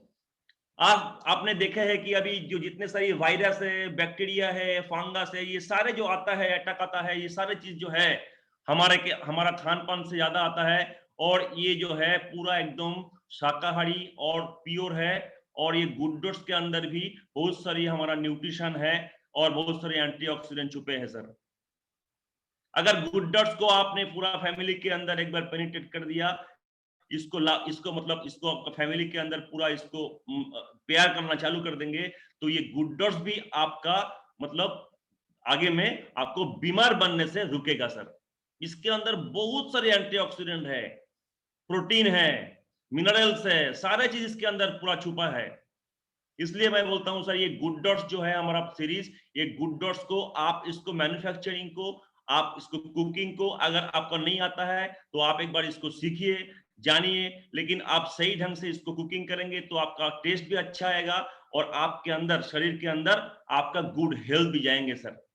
आपने देखा है कि अभी जो जितने सारी वायरस है, बैक्टीरिया है, फंगस है, ये सारे जो आता है, अटैक आता है, ये सारे चीज जो है हमारा खान पान से ज्यादा आता है, और ये जो है पूरा एकदम शाकाहारी और प्योर है। और ये गुड डॉट्स के अंदर भी बहुत सारी हमारा न्यूट्रिशन है, और बहुत सारे एंटीऑक्सीडेंट छुपे हैं सर। अगर गुड डॉट्स को आपने पूरा फैमिली के अंदर एक बार पेनिट्रेट कर दिया, इसको मतलब इसको आपका फैमिली के अंदर पूरा इसको प्यार करना चालू कर देंगे, तो ये गुड डॉट्स भी आपका मतलब आगे में आपको बीमार बनने से रुकेगा सर। इसके अंदर बहुत सारे एंटीऑक्सीडेंट है, प्रोटीन है, मिनरल्स है, सारे चीज इसके अंदर पूरा छुपा है। इसलिए मैं बोलता हूं सर, ये गुड डॉट्स जो है हमारा सीरीज, ये गुड डॉट्स को आप इसको मैन्युफैक्चरिंग को, आप इसको कुकिंग को अगर आपका नहीं आता है तो आप एक बार इसको सीखिए, जानिए, लेकिन आप सही ढंग से इसको कुकिंग करेंगे तो आपका टेस्ट भी अच्छा आएगा और आपके अंदर, शरीर के अंदर आपका गुड हेल्थ भी जाएंगे सर,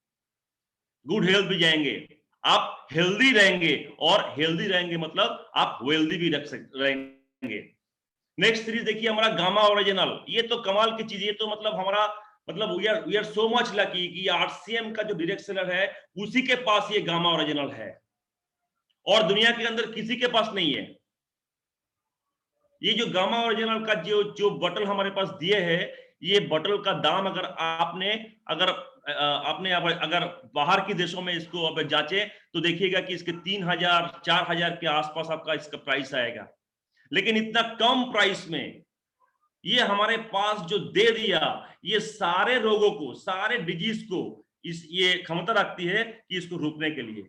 गुड हेल्थ भी जाएंगे, आप हेल्दी रहेंगे, और हेल्दी रहेंगे मतलब आप वेल्दी भी रहेंगे। नेक्स्ट सीरीज देखिए हमारा गामा ओरिजिनल। ये तो कमाल की चीज, ये तो मतलब हमारा मतलब we are so much lucky कि आरसीएम का जो डायरेक्ट सेलर है उसी के पास ये गामा ओरिजिनल है और दुनिया के अंदर किसी के पास नहीं है। ये जो गामा ओरिजिनल का जो बटल हमारे पास दिए है, ये बटल का दाम अगर बाहर के देशों में इसको अब जांचे तो देखिएगा कि इसके 3000 4000 के आसपास आपका इसका प्राइस आएगा। लेकिन इतना कम प्राइस में ये हमारे पास जो दे दिया, ये सारे रोगों को, सारे डिजीज को ये क्षमता रखती है कि इसको रोकने के लिए,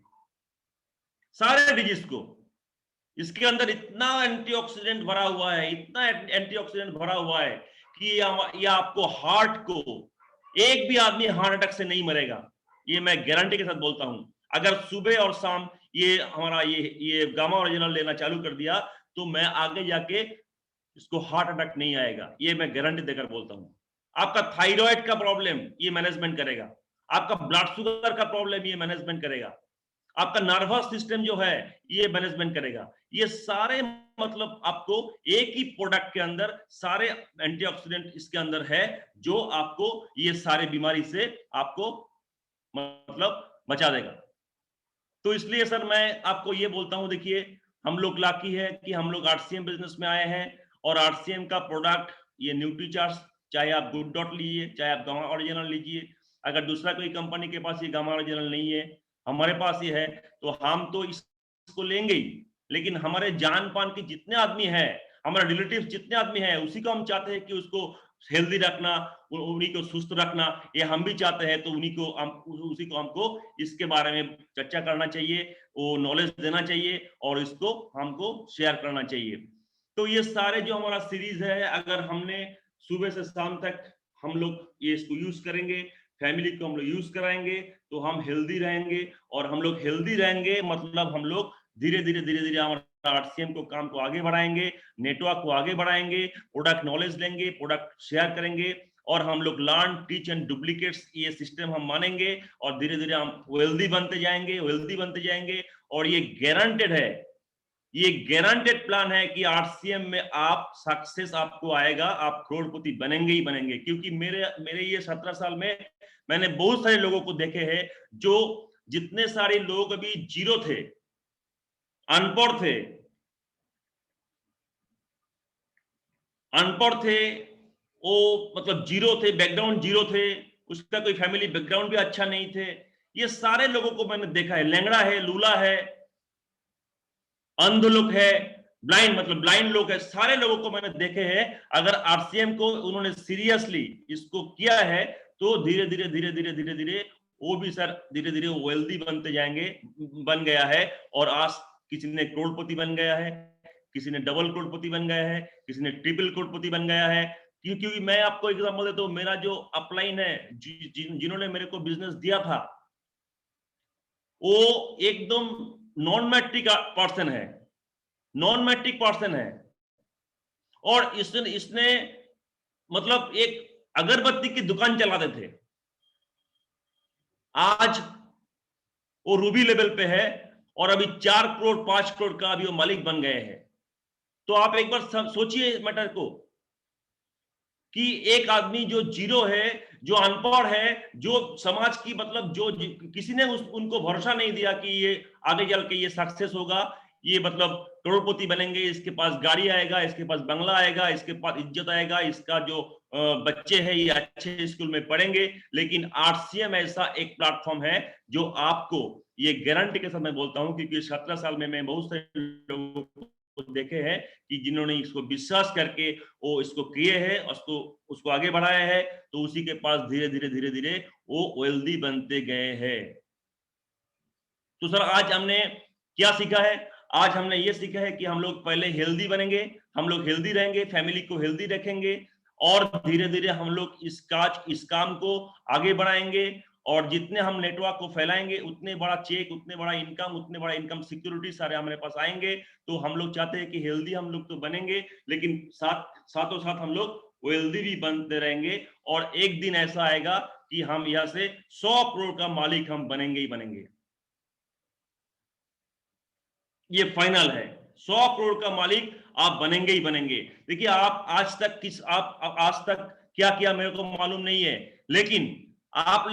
सारे डिजीज को। इसके अंदर इतना एंटीऑक्सीडेंट भरा हुआ है, इतना एंटीऑक्सीडेंट भरा हुआ है कि ये आपको हार्ट को, एक भी आदमी हार्ट अटैक से नहीं मरेगा, ये मैं गारंटी के साथ बोलता हूं। अगर सुबह और शाम ये हमारा ये गामा ओरिजिनल लेना चालू कर दिया तो मैं आगे जाके इसको हार्ट अटैक नहीं आएगा, ये मैं गारंटी देकर बोलता हूं। आपका थायराइड का प्रॉब्लम ये मैनेजमेंट करेगा, आपका ब्लड शुगर का प्रॉब्लम ये मैनेजमेंट करेगा, आपका नर्वस सिस्टम जो है ये मैनेजमेंट करेगा। ये सारे मतलब आपको एक ही प्रोडक्ट के अंदर सारे एंटीऑक्सीडेंट इसके अंदर है जो आपको ये सारे बीमारी से आपको मतलब बचा देगा। तो इसलिए सर मैं आपको ये बोलता हूं, देखिए हम लोग लाकी है कि हम लोग आरसीएम बिजनेस में आए हैं और आरसीएम का प्रोडक्ट ये न्यूट्रीचार्ज, चाहे आप गुड डॉट लीजिए, चाहे आप गामा ओरिजिनल लीजिए, अगर दूसरा कोई कंपनी के पास ये गामा ओरिजिनल नहीं है, हमारे पास ये है, तो हम तो इसको लेंगे ही। लेकिन हमारे जान पान के जितने आदमी हैं, हमारे रिलेटिव्स जितने आदमी हैं, उसी को हम चाहते हैं कि उसको हेल्दी रखना, उन्हीं को सुस्त रखना, ये हम भी चाहते हैं। तो उसी को हमको इसके बारे में चर्चा करना चाहिए, वो नॉलेज देना चाहिए और इसको हमको शेयर करना चाहिए। तो ये सारे जो हमारा सीरीज है, अगर हमने सुबह से शाम तक हम लोग ये इसको यूज करेंगे, फैमिली को हम लोग यूज कराएंगे, तो हम हेल्दी रहेंगे। और हम लोग हेल्दी रहेंगे मतलब हम लोग धीरे धीरे हमारा आरसीएम को काम को आगे बढ़ाएंगे, नेटवर्क को आगे बढ़ाएंगे, प्रोडक्ट नॉलेज लेंगे, प्रोडक्ट शेयर करेंगे और हम लोग लर्न, टीच एंड डुप्लीकेट्स ये सिस्टम हम मानेंगे और धीरे धीरे हम वेल्दी बनते जाएंगे। और ये गारंटेड है, ये गारंटेड प्लान है कि आरसीएम में आप सक्सेस आपको आएगा, आप करोड़पति बनेंगे ही बनेंगे। क्योंकि मेरे ये 17 साल में मैंने बहुत सारे लोगों को देखे हैं, जो जितने सारे लोग अभी जीरो थे, अनपढ़ थे, वो मतलब जीरो थे, बैकग्राउंड जीरो थे, उसका कोई फैमिली बैकग्राउंड भी अच्छा नहीं थे, ये सारे लोगों को मैंने देखा है। लंगड़ा है, लूला है, अंध लोग है, ब्लाइंड लोग है, सारे लोगों को मैंने देखे हैं। अगर आरसीएम को उन्होंने सीरियसली इसको किया है तो धीरे धीरे वो भी सर धीरे धीरे वेल्दी बन गया है। और आज किसी ने करोड़पति बन गया है, किसी ने डबल करोड़पति बन गया है, किसी ने ट्रिपल करोड़पति बन गया है। क्योंकि मैं आपको एग्जांपल देता हूं, मेरा जो अपलाइन है, जिन्होंने मेरे को बिजनेस दिया था, वो एकदम नॉन मैट्रिक पर्सन है और इसने मतलब एक अगरबत्ती की दुकान चलाते थे, आज वो रूबी लेवल पे है और अभी 4 करोड़ 5 करोड़ का अभी वो मालिक बन गए हैं। तो आप एक बार सोचिए इस मैटर को कि एक आदमी जो जीरो है, जो अनपढ़ है, जो समाज की मतलब जो किसी ने उनको भरोसा नहीं दिया कि ये आगे चल के ये सक्सेस होगा, ये मतलब करोड़पति बनेंगे, इसके पास गाड़ी आएगा, इसके पास बंगला आएगा, इसके पास इज्जत आएगा, इसका जो बच्चे हैं ये अच्छे स्कूल में पढ़ेंगे, लेकिन आरसीएम ऐसा एक प्लेटफॉर्म है जो आपको, ये गारंटी के साथ मैं बोलता हूं, क्योंकि 17 साल में मैं बहुत सारे लोगों को देखे हैं कि जिन्होंने इसको विश्वास करके वो इसको किए हैं, उसको आगे बढ़ाया है, तो उसी के पास धीरे धीरे वो वेल्दी बनते गए हैं। तो सर आज हमने क्या सीखा है? आज हमने ये सीखा है कि हम लोग पहले हेल्दी बनेंगे, हम लोग हेल्दी रहेंगे, फैमिली को हेल्दी रखेंगे, और धीरे धीरे हम लोग इस काम को आगे बढ़ाएंगे, और जितने हम नेटवर्क को फैलाएंगे उतने बड़ा चेक, उतने बड़ा इनकम सिक्योरिटी सारे हमारे पास आएंगे। तो हम लोग चाहते हैं कि हेल्दी हम लोग तो बनेंगे, लेकिन साथों साथ हम लोग वेल्दी भी बनते रहेंगे, और एक दिन ऐसा आएगा कि हम यहाँ से 100 करोड़ का मालिक हम बनेंगे ही बनेंगे। ये फाइनल है, 100 करोड़ का मालिक आप बनेंगे ही बनेंगे। देखिए आप आज तक क्या किया मेरे को मालूम नहीं है, लेकिन आप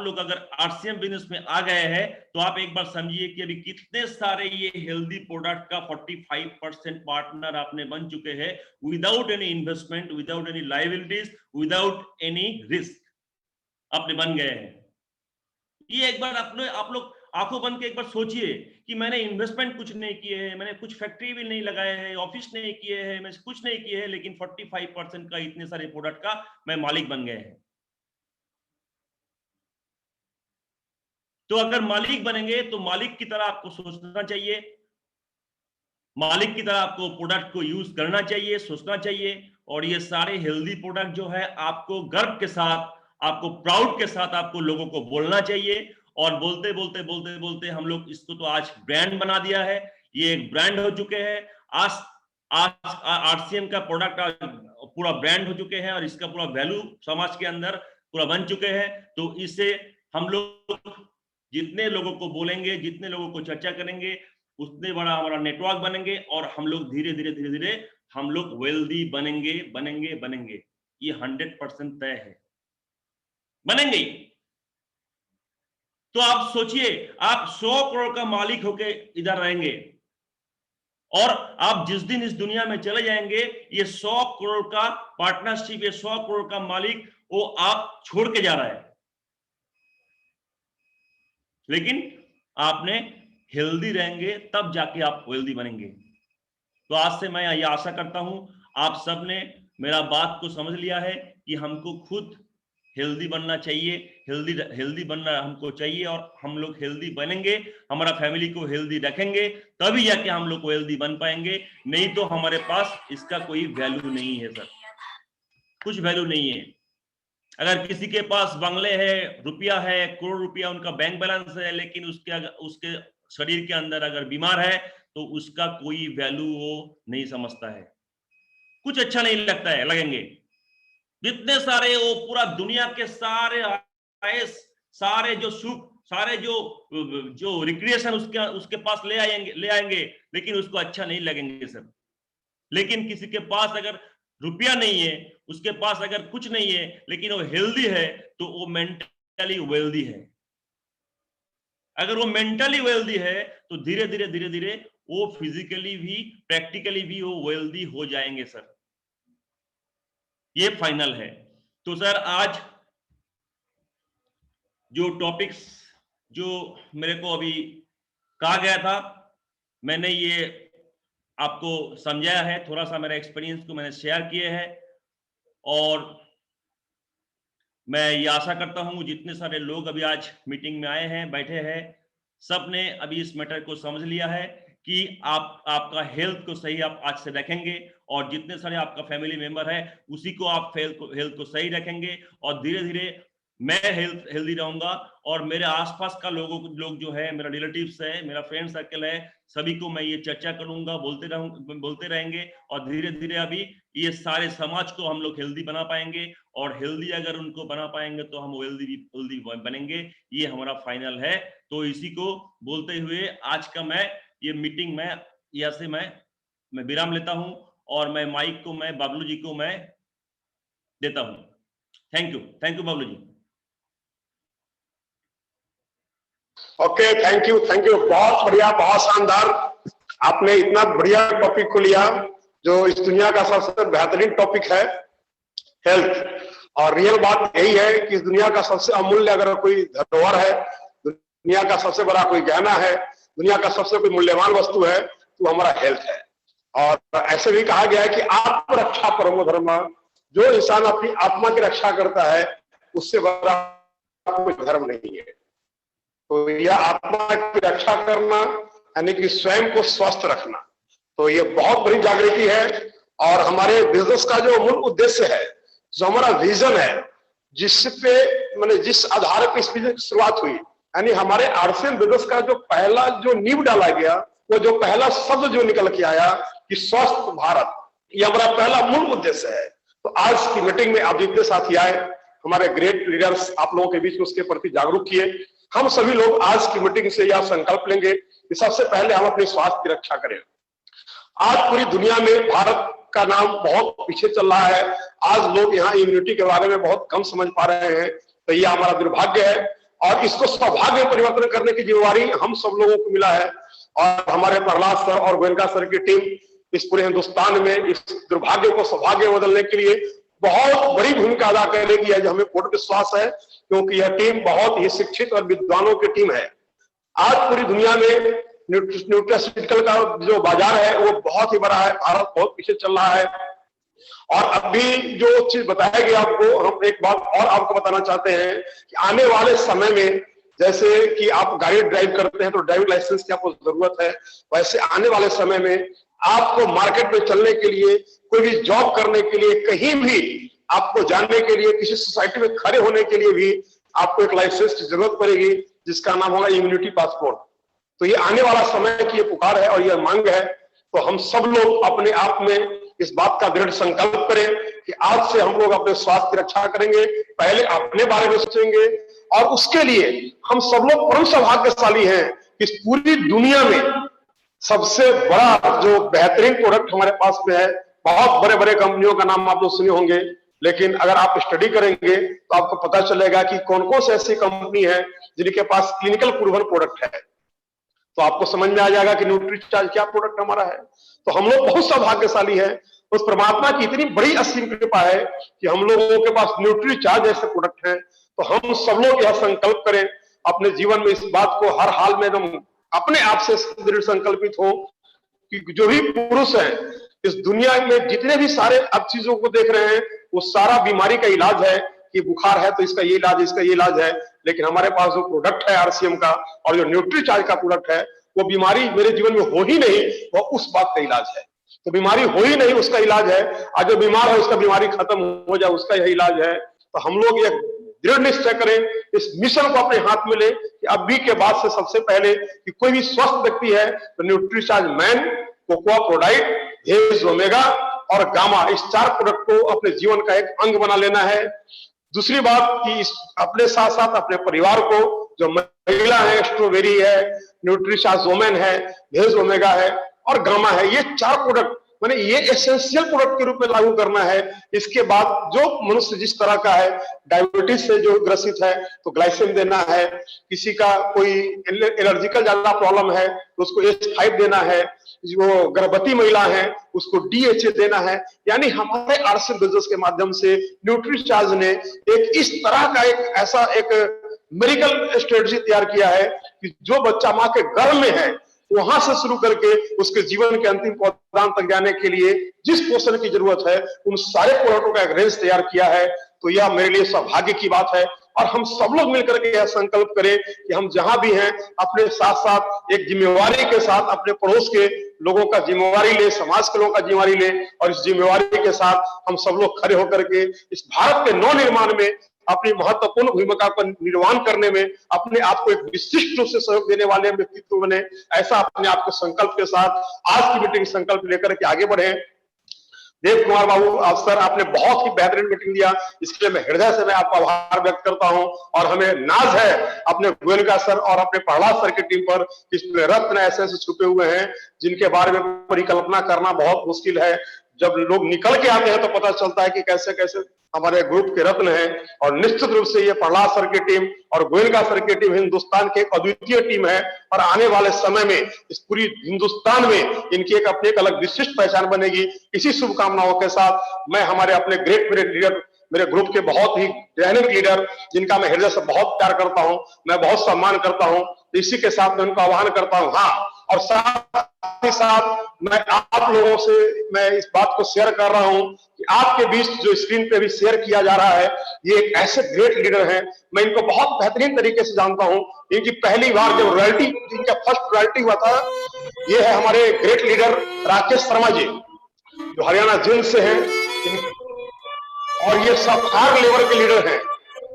लोग अगर आरसीएम बिजनेस में आ गए हैं तो आप एक बार समझिए कि अभी कितने सारे ये हेल्दी प्रोडक्ट का 45% पार्टनर आपने बन चुके हैं, without any investment, without any liabilities, without any risk आपने बन गए हैं। ये एक बार आप लोग आंखों बंद के एक बार सोचिए कि मैंने इन्वेस्टमेंट कुछ नहीं किए हैं, मैंने कुछ फैक्ट्री भी नहीं लगाए हैं, ऑफिस नहीं किए हैं, मैं कुछ नहीं किए हैं, लेकिन 45% का इतने सारे प्रोडक्ट का मैं मालिक बन गए हैं। तो अगर मालिक बनेंगे तो मालिक की तरह आपको सोचना चाहिए, मालिक की तरह आपको प्रोडक्ट को यूज करना चाहिए, सोचना चाहिए, और ये सारे हेल्दी प्रोडक्ट जो है आपको गर्व के साथ, आपको प्राउड के साथ आपको लोगों को बोलना चाहिए। और बोलते हम लोग इसको तो आज ब्रांड बना दिया है, ये एक ब्रांड हो चुके हैं। आज आरसीएम का प्रोडक्ट पूरा ब्रांड हो चुके हैं, और इसका पूरा वैल्यू समाज के अंदर पूरा बन चुके हैं। तो इससे हम लोग जितने लोगों को बोलेंगे, जितने लोगों को चर्चा करेंगे, उतने बड़ा हमारा नेटवर्क बनेंगे, और हम लोग धीरे धीरे हम लोग वेल्दी बनेंगे। ये 100% तय है, बनेंगे। तो आप सोचिए, आप 100 करोड़ का मालिक होके इधर रहेंगे, और आप जिस दिन इस दुनिया में चले जाएंगे, ये 100 करोड़ का पार्टनरशिप, ये 100 करोड़ का मालिक वो आप छोड़ के जा रहा है। लेकिन आपने हेल्दी रहेंगे तब जाके आप वेल्दी बनेंगे। तो आज से मैं ये आशा करता हूं आप सबने मेरा बात को समझ लिया है कि हमको खुद हेल्दी बनना चाहिए, हेल्दी बनना हमको चाहिए, और हम लोग हेल्दी बनेंगे, हमारा फैमिली को हेल्दी रखेंगे, तभी जाके हम लोग को हेल्दी बन पाएंगे। नहीं तो हमारे पास इसका कोई वैल्यू नहीं है सर, कुछ वैल्यू नहीं है। अगर किसी के पास बंगले है, रुपया है, करोड़ रुपया उनका बैंक बैलेंस है, लेकिन उसके शरीर के अंदर अगर बीमार है तो उसका कोई वैल्यू वो नहीं समझता है, कुछ अच्छा नहीं लगता है लगेंगे। जितने सारे वो पूरा दुनिया के सारे आयस, सारे जो सुख, सारे जो रिक्रिएशन उसके पास ले आएंगे, लेकिन उसको अच्छा नहीं लगेंगे सर। लेकिन किसी के पास अगर रुपया नहीं है, उसके पास अगर कुछ नहीं है, लेकिन वो हेल्दी है, तो वो मेंटली वेल्दी है। अगर वो मेंटली वेल्दी है तो धीरे धीरे वो फिजिकली भी, प्रैक्टिकली भी वो वेल्दी हो जाएंगे सर। ये फाइनल है। तो सर आज जो टॉपिक्स जो मेरे को अभी कहा गया था, मैंने ये आपको समझाया है, थोड़ा सा मेरा एक्सपीरियंस को मैंने शेयर किए हैं, और मैं ये आशा करता हूं जितने सारे लोग अभी आज मीटिंग में आए हैं, बैठे हैं, सब ने अभी इस मैटर को समझ लिया है कि आपका हेल्थ को सही आप आज से रखेंगे, और जितने सारे आपका फैमिली मेंबर है उसी को आप हेल्थ को सही रखेंगे, और धीरे धीरे मैं हेल्दी रहूंगा, और मेरे आसपास का लोग जो है, मेरा रिलेटिव्स है, मेरा फ्रेंड सर्कल है, सभी को मैं ये चर्चा करूंगा, बोलते रहेंगे, और धीरे धीरे अभी ये सारे समाज को हम लोग हेल्दी बना पाएंगे, और हेल्दी अगर उनको बना पाएंगे तो हम हेल्दी बनेंगे। ये हमारा फाइनल है। तो इसी को बोलते हुए आज का मैं ये मीटिंग में यहाँ से मैं विराम लेता हूं, और मैं माइक को मैं बबलू जी को मैं देता हूं। Thank you Bablu ji. Okay, thank you, बहुत बढ़िया, बहुत शानदार। आपने इतना बढ़िया टॉपिक को लिया जो इस दुनिया का सबसे बेहतरीन टॉपिक है, हेल्थ। और रियल बात यही है कि इस दुनिया का सबसे अमूल्य अगर कोई धरोहर है, दुनिया का सबसे बड़ा कोई गहना है, दुनिया का सबसे कोई मूल्यवान वस्तु है, तो हमारा हेल्थ है। और ऐसे भी कहा गया है कि आत्मरक्षा परमो धर्म, जो इंसान अपनी आत्मा की रक्षा करता है उससे बड़ा कोई धर्म नहीं है। तो यह आत्मा की रक्षा करना यानी कि स्वयं को स्वस्थ रखना, तो ये बहुत बड़ी जागृति है। और हमारे बिजनेस का जो मूल उद्देश्य है, जो हमारा विजन है, जिसपे मैंने जिस आधार पर इस बिजनेस की शुरुआत हुई, यानी हमारे आरसीएम बिजनेस का जो पहला जो नींव डाला गया, वो जो पहला शब्द जो निकल के आया कि स्वस्थ भारत, ये हमारा पहला मूल उद्देश्य है। तो आज की मीटिंग में आप जितने साथी आए, हमारे ग्रेट लीडर्स आप लोगों के बीच में उसके प्रति जागरूक किए। हम सभी लोग आज की मीटिंग से यह संकल्प लेंगे कि सबसे पहले हम अपने स्वास्थ्य की रक्षा करें। आज पूरी दुनिया में भारत का नाम बहुत पीछे चल रहा है। आज लोग यहाँ इम्यूनिटी के बारे में बहुत कम समझ पा रहे हैं, तो यह हमारा दुर्भाग्य है और इसको सौभाग्य में परिवर्तन करने की जिम्मेवारी हम सब लोगों को मिला है। और हमारे प्रहलाद सर और गोयनका सर की टीम इस पूरे हिंदुस्तान में इस दुर्भाग्य को सौभाग्य में बदलने के लिए बहुत बड़ी भूमिका अदा करेगी, यह हमें पूर्ण विश्वास है, क्योंकि यह टीम बहुत ही शिक्षित और विद्वानों की टीम है। आज पूरी दुनिया में न्यूट्रास्यूटिकल का जो बाजार है वो बहुत ही बड़ा है, भारत बहुत पीछे चल रहा है। और अभी जो चीज बताया गया आपको, हम एक बात और आपको बताना चाहते हैं कि आने वाले समय में जैसे कि आप गाड़ी ड्राइव करते हैं तो ड्राइविंग लाइसेंस की आपको जरूरत है, वैसे आने वाले समय में आपको मार्केट में चलने के लिए, कोई भी जॉब करने के लिए, कहीं भी आपको जानने के लिए, किसी सोसाइटी में खड़े होने के लिए भी आपको एक लाइसेंस की जरूरत पड़ेगी, जिसका नाम होगा इम्यूनिटी पासपोर्ट। तो ये आने वाला समय की ये पुकार है और यह मांग है। तो हम सब लोग अपने आप में इस बात का दृढ़ संकल्प करें कि आज से हम लोग अपने स्वास्थ्य की रक्षा करेंगे, पहले अपने बारे में सोचेंगे। और उसके लिए हम सब लोग परम सौभाग्यशाली हैं कि इस पूरी दुनिया में सबसे बड़ा जो बेहतरीन प्रोडक्ट हमारे पास में है। बहुत बड़े बड़े कंपनियों का नाम आप लोग सुने होंगे, लेकिन अगर आप स्टडी करेंगे तो आपको पता चलेगा कि कौन कौन सी ऐसी कंपनी है जिनके पास क्लिनिकल प्रूवन प्रोडक्ट है। तो आपको समझ में आ जाएगा कि न्यूट्रीचार्ज क्या प्रोडक्ट हमारा है। तो हम लोग बहुत सौभाग्यशाली है, उस परमात्मा की इतनी बड़ी असीम कृपा है कि हम लोगों के पास न्यूट्रीचार्ज जैसे प्रोडक्ट है। तो हम सब लोग यह संकल्प करें अपने जीवन में, इस बात को हर हाल में एकदम अपने आप से दृढ़ संकल्पित हो कि जो भी पुरुष है इस दुनिया में, जितने भी सारे अब चीजों को देख रहे हैं, वो सारा बीमारी का इलाज है कि बुखार है तो इसका ये इलाज, इसका ये इलाज है। लेकिन हमारे पास जो प्रोडक्ट है आरसीएम का और जो न्यूट्रीचार्ज का प्रोडक्ट है, वो बीमारी मेरे जीवन में हो ही नहीं, वो उस बात का इलाज है। तो बीमारी हो ही नहीं, उसका इलाज है। आज जो बीमार है उसका बीमारी खत्म हो जाए, उसका यही इलाज है। तो हम लोग ये दृढ़ निश्चय करें, इस मिशन को अपने हाथ में ले कि अभी के बाद से सबसे पहले कि कोई भी स्वस्थ व्यक्ति है तो Nutricharge man, cocoa ProDiet, hedge omega और गामा, इस 4 प्रोडक्ट को अपने जीवन का एक अंग बना लेना है। दूसरी बात कि अपने साथ साथ अपने परिवार को, जो महिला है स्ट्रॉबेरी है, न्यूट्रीचार्ज वोमेन है, हेज ओमेगा है और गामा है, ये 4 प्रोडक्ट मैंने ये एसेंशियल प्रोडक्ट के रूप में लागू करना है। इसके बाद जो मनुष्य जिस तरह का है, डायबिटीज से जो ग्रसित है तो ग्लाइसेम देना है, किसी का कोई एलर्जिकल ज्यादा प्रॉब्लम है तो उसको H5 देना है, जो गर्भवती महिला है उसको DHA देना है। यानी हमारे आरसीएम बिजनेस के माध्यम से न्यूट्रीचार्ज ने एक इस तरह का एक ऐसा एक मेडिकल स्ट्रेटजी तैयार किया है कि जो बच्चा मां के गर्भ में है वहां से शुरू करके उसके जीवन के अंतिम पौधान तक जाने के लिए जिस पोषण की जरूरत है, उन सारे प्रोडक्टों का एक रेंज तैयार किया है। तो यह मेरे लिए सौभाग्य की बात है और हम सब लोग मिलकर के यह संकल्प करें कि हम जहां भी हैं अपने साथ साथ एक जिम्मेवारी के साथ अपने पड़ोस के लोगों का जिम्मेवारी ले, समाज के लोगों का जिम्मेवारी ले और इस जिम्मेवारी के साथ हम सब लोग खड़े होकर के इस भारत के नव निर्माण में अपनी महत्वपूर्ण भूमिका को निर्वाह करने में अपने आप को एक विशिष्ट रूप से सहयोग देने वाले व्यक्तित्व बने। ऐसा अपने आप को संकल्प के साथ आज की मीटिंग संकल्प लेकर के आगे बढ़े। देव कुमार बाबू आप सर, आपने बहुत ही बेहतरीन मीटिंग दिया, इसके लिए मैं हृदय से मैं आपका आभार व्यक्त करता हूं। और हमें नाज है अपने गोयनका सर और अपने प्रहलाद सर की टीम पर, इसमें रत्न ऐसे छुपे हुए हैं जिनके बारे में परिकल्पना करना बहुत मुश्किल है। जब लोग निकल के आते हैं तो पता चलता है कि कैसे कैसे हमारे ग्रुप के रत्न हैं। और निश्चित रूप से ये प्रहलाद सर की टीम और गोयनका सर की टीम हिंदुस्तान की एक अद्वितीय टीम है और आने वाले समय में इस पूरी हिंदुस्तान में इनकी एक अपनी एक अलग विशिष्ट पहचान बनेगी। इसी शुभकामनाओं के साथ मैं हमारे अपने ग्रेट लीडर मेरे ग्रुप के बहुत ही डायनेमिक लीडर, जिनका मैं हृदय से बहुत प्यार करता हूं, मैं बहुत सम्मान करता हूं, इसी के साथ मैं उनको आह्वान करता हूं। हाँ, और साथ ही साथ मैं आप लोगों से मैं इस बात को शेयर कर रहा हूं कि आपके बीच जो स्क्रीन पे भी शेयर किया जा रहा है, ये एक ऐसे ग्रेट लीडर हैं, मैं इनको बहुत बेहतरीन तरीके से जानता हूं। इनकी पहली बार जब रॉयल्टी, इनका फर्स्ट रॉयल्टी हुआ था, ये है हमारे ग्रेट लीडर राकेश शर्मा जी, जो हरियाणा जिंद से हैं, और ये सब हायर लेवल के लीडर हैं।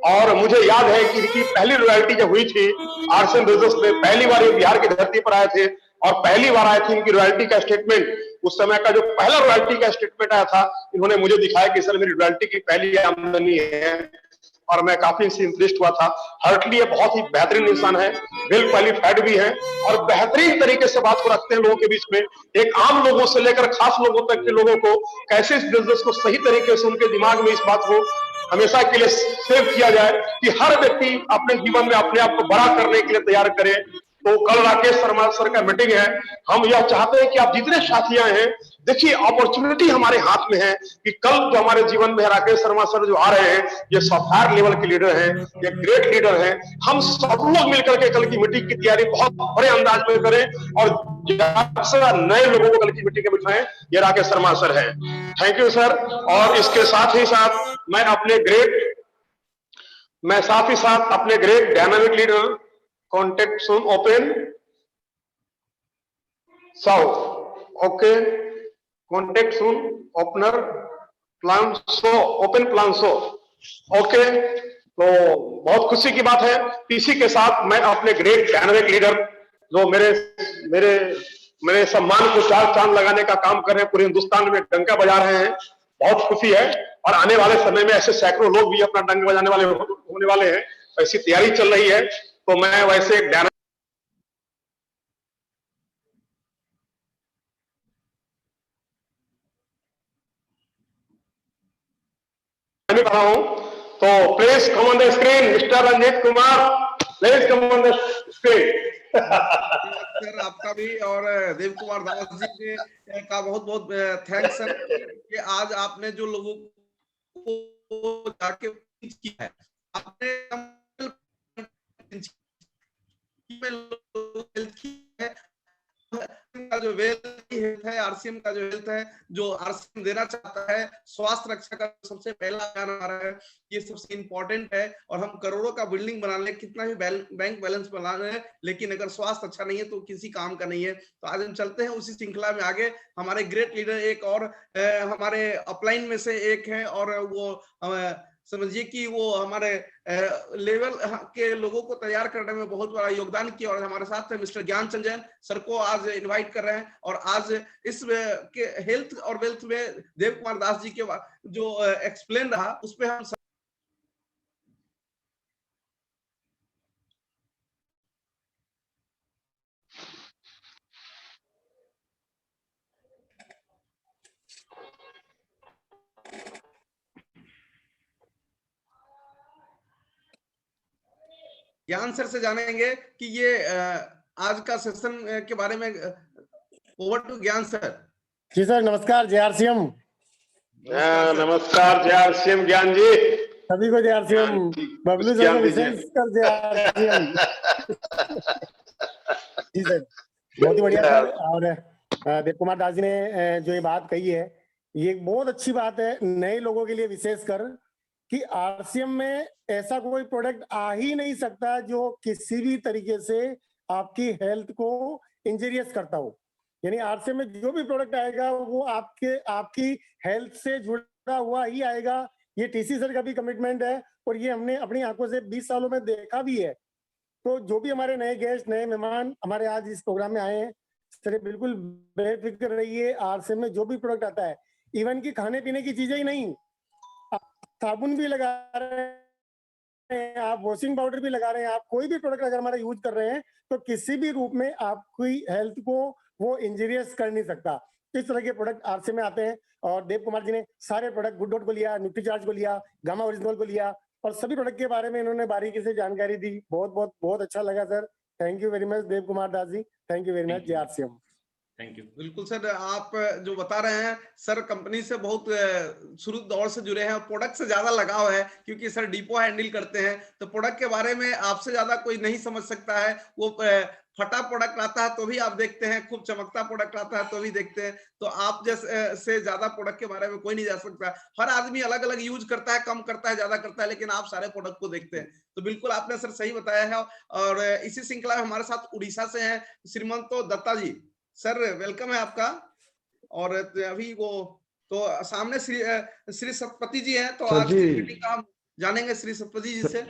और मुझे याद है कि इनकी पहली रॉयल्टी जब हुई थी आरसीएम बिजनेस में, पहली बार ये बिहार की धरती पर आए थे और पहली बार आए थे इनकी रॉयल्टी का स्टेटमेंट। उस समय का जो पहला रॉयल्टी का स्टेटमेंट आया था, इन्होंने मुझे दिखाया कि सर मेरी रॉयल्टी की पहली आमदनी है, और मैं काफी इनसे इंप्रेस्ड हुआ था। हार्टली ये बहुत ही बेहतरीन इंसान है, वेल क्वालिफाइड भी है, और बेहतरीन तरीके से बात को रखते हैं लोगों के बीच में। एक आम लोगों से लेकर खास लोगों तक के लोगों को कैसे इस बिजनेस को सही तरीके से उनके दिमाग में इस बात को हमेशा के लिए सेव किया जाए कि हर व्यक्ति अपने जीवन में अपने आप को बड़ा करने के लिए तैयार करे। तो कल राकेश शर्मा सर का मीटिंग है, हम यह चाहते हैं कि आप जितने साथी आए हैं, देखिए अपॉर्चुनिटी हमारे हाथ में है कि कल जो हमारे जीवन में राकेश शर्मा सर जो आ रहे हैं, ये सॉफ्टवेयर लेवल के लीडर हैं, ये ग्रेट लीडर हैं। हम सब लोग मिलकर के कल की मीटिंग की तैयारी बहुत बड़े अंदाज में करें और नए लोगों को कल की मीटिंग में बिठाएं। ये राकेश शर्मा सर है। Thank you sir. और इसके साथ ही साथ मैं साथ अपने great dynamic leader contact soon open south, okay, contact soon opener plan show, open plan show, okay. तो बहुत खुशी की बात है। इसी के साथ मैं अपने ग्रेट डायनामिक लीडर जो मेरे सम्मान को चार चांद लगाने का काम कर रहे हैं, पूरे हिंदुस्तान में डंका बजा रहे हैं, बहुत खुशी है। और आने वाले समय में ऐसे सैकड़ों लोग भी अपना डंका बजाने वाले होने वाले हैं, ऐसी तैयारी चल रही है। तो मैं वैसे रहा हूं, तो please come on the screen mister Ranjit Kumar, please come on the screen. Sir आपका भी और देव कुमार दास जी का बहुत बहुत थैंक्स सर कि आज आपने जो लोगों को जाके किया है, आपने का जो वेल्थ है, आरसीएम का जो हेल्थ है, जो आरसीएम देना चाहता है, स्वास्थ्य रक्षा का सबसे पहला अभियान आ रहा है, ये सबसे इंपॉर्टेंट है। और हम करोड़ों का बिल्डिंग बना ले, कितना भी बैंक बैलेंस बना रहे हैं, लेकिन अगर स्वास्थ्य अच्छा नहीं है तो किसी काम का नहीं है। तो आज हम चलते हैं उसी श्रृंखला में आगे। हमारे ग्रेट लीडर एक और हमारे अपलाइन में से एक है, और वो समझिए कि वो हमारे लेवल के लोगों को तैयार करने में बहुत बड़ा योगदान किया। और हमारे साथ मिस्टर ज्ञान चंद्र सर को आज इनवाइट कर रहे हैं। और आज इस के हेल्थ और वेल्थ में देव कुमार दास जी के जो एक्सप्लेन रहा, उस पर हम ज्ञान सर से जानेंगे कि ये आज का सेशन के बारे में। ओवर टू ज्ञान सर। जी सर, नमस्कार। जय आरसीएम। नमस्कार, जय आरसीएम ज्ञान जी। सभी को जय आरसीएम। बबलू सर को विशेष कर जय आरसीएम। जी सर, बहुत ही बढ़िया सर। और देव कुमार दास जी ने जो ये बात कही है, ये एक बहुत अच्छी बात है नए लोगों के लिए, विशेष कर कि आरसीएम में ऐसा कोई प्रोडक्ट आ ही नहीं सकता जो किसी भी तरीके से आपकी हेल्थ को इंजीरियस करता हो। यानी आरसीएम में जो भी प्रोडक्ट आएगा वो आपकी हेल्थ से जुड़ा हुआ ही आएगा। ये टीसी सर का भी कमिटमेंट है, और ये हमने अपनी आंखों से 20 सालों में देखा भी है। तो जो भी हमारे नए गेस्ट, नए मेहमान हमारे आज इस प्रोग्राम में आए हैं, सर बिल्कुल बेफिक्र रहिए। आरसीएम में जो भी प्रोडक्ट आता है, इवन की खाने पीने की चीजें ही नहीं, साबुन भी लगा रहे हैं आप, वॉशिंग पाउडर भी लगा रहे हैं आप, कोई भी प्रोडक्ट अगर हमारा यूज कर रहे हैं तो किसी भी रूप में आपकी हेल्थ को वो इंजीरियस कर नहीं सकता। इस तरह के प्रोडक्ट आरसीएम में आते हैं। और देव कुमार जी ने सारे प्रोडक्ट गुड डॉट को लिया, न्यूट्रीचार्ज को लिया, गामा ओरिजिनल को लिया, और सभी प्रोडक्ट के बारे में इन्होंने बारीकी से जानकारी दी। बहुत बहुत बहुत अच्छा लगा sir. Thank you very much Dev Kumar Das ji. Thank you very much. जय आरसीएम। Thank you. बिल्कुल सर, आप जो बता रहे हैं सर, कंपनी से बहुत शुरू दौर से जुड़े हैं, प्रोडक्ट से ज्यादा लगाव है, क्योंकि सर डिपो हैंडल करते हैं, तो प्रोडक्ट के बारे में आपसे ज्यादा कोई नहीं समझ सकता है। वो फटा प्रोडक्ट आता है तो भी आप देखते हैं, खूब चमकता प्रोडक्ट आता है तो भी देखते हैं, तो आप जैसे से ज्यादा प्रोडक्ट के बारे में कोई नहीं जा सकता। हर आदमी अलग अलग यूज करता है, कम करता है, ज्यादा करता है, लेकिन आप सारे प्रोडक्ट को देखते हैं। तो बिल्कुल आपने सर सही बताया है। और इसी श्रृंखला में हमारे साथ उड़ीसा से हैं श्रीमंतो दत्ता जी। सर वेलकम है आपका। और अभी वो तो सामने श्री सतपति जी हैं, तो सर आज जी। की मीटिंग का हम जानेंगे श्री सतपति जी से।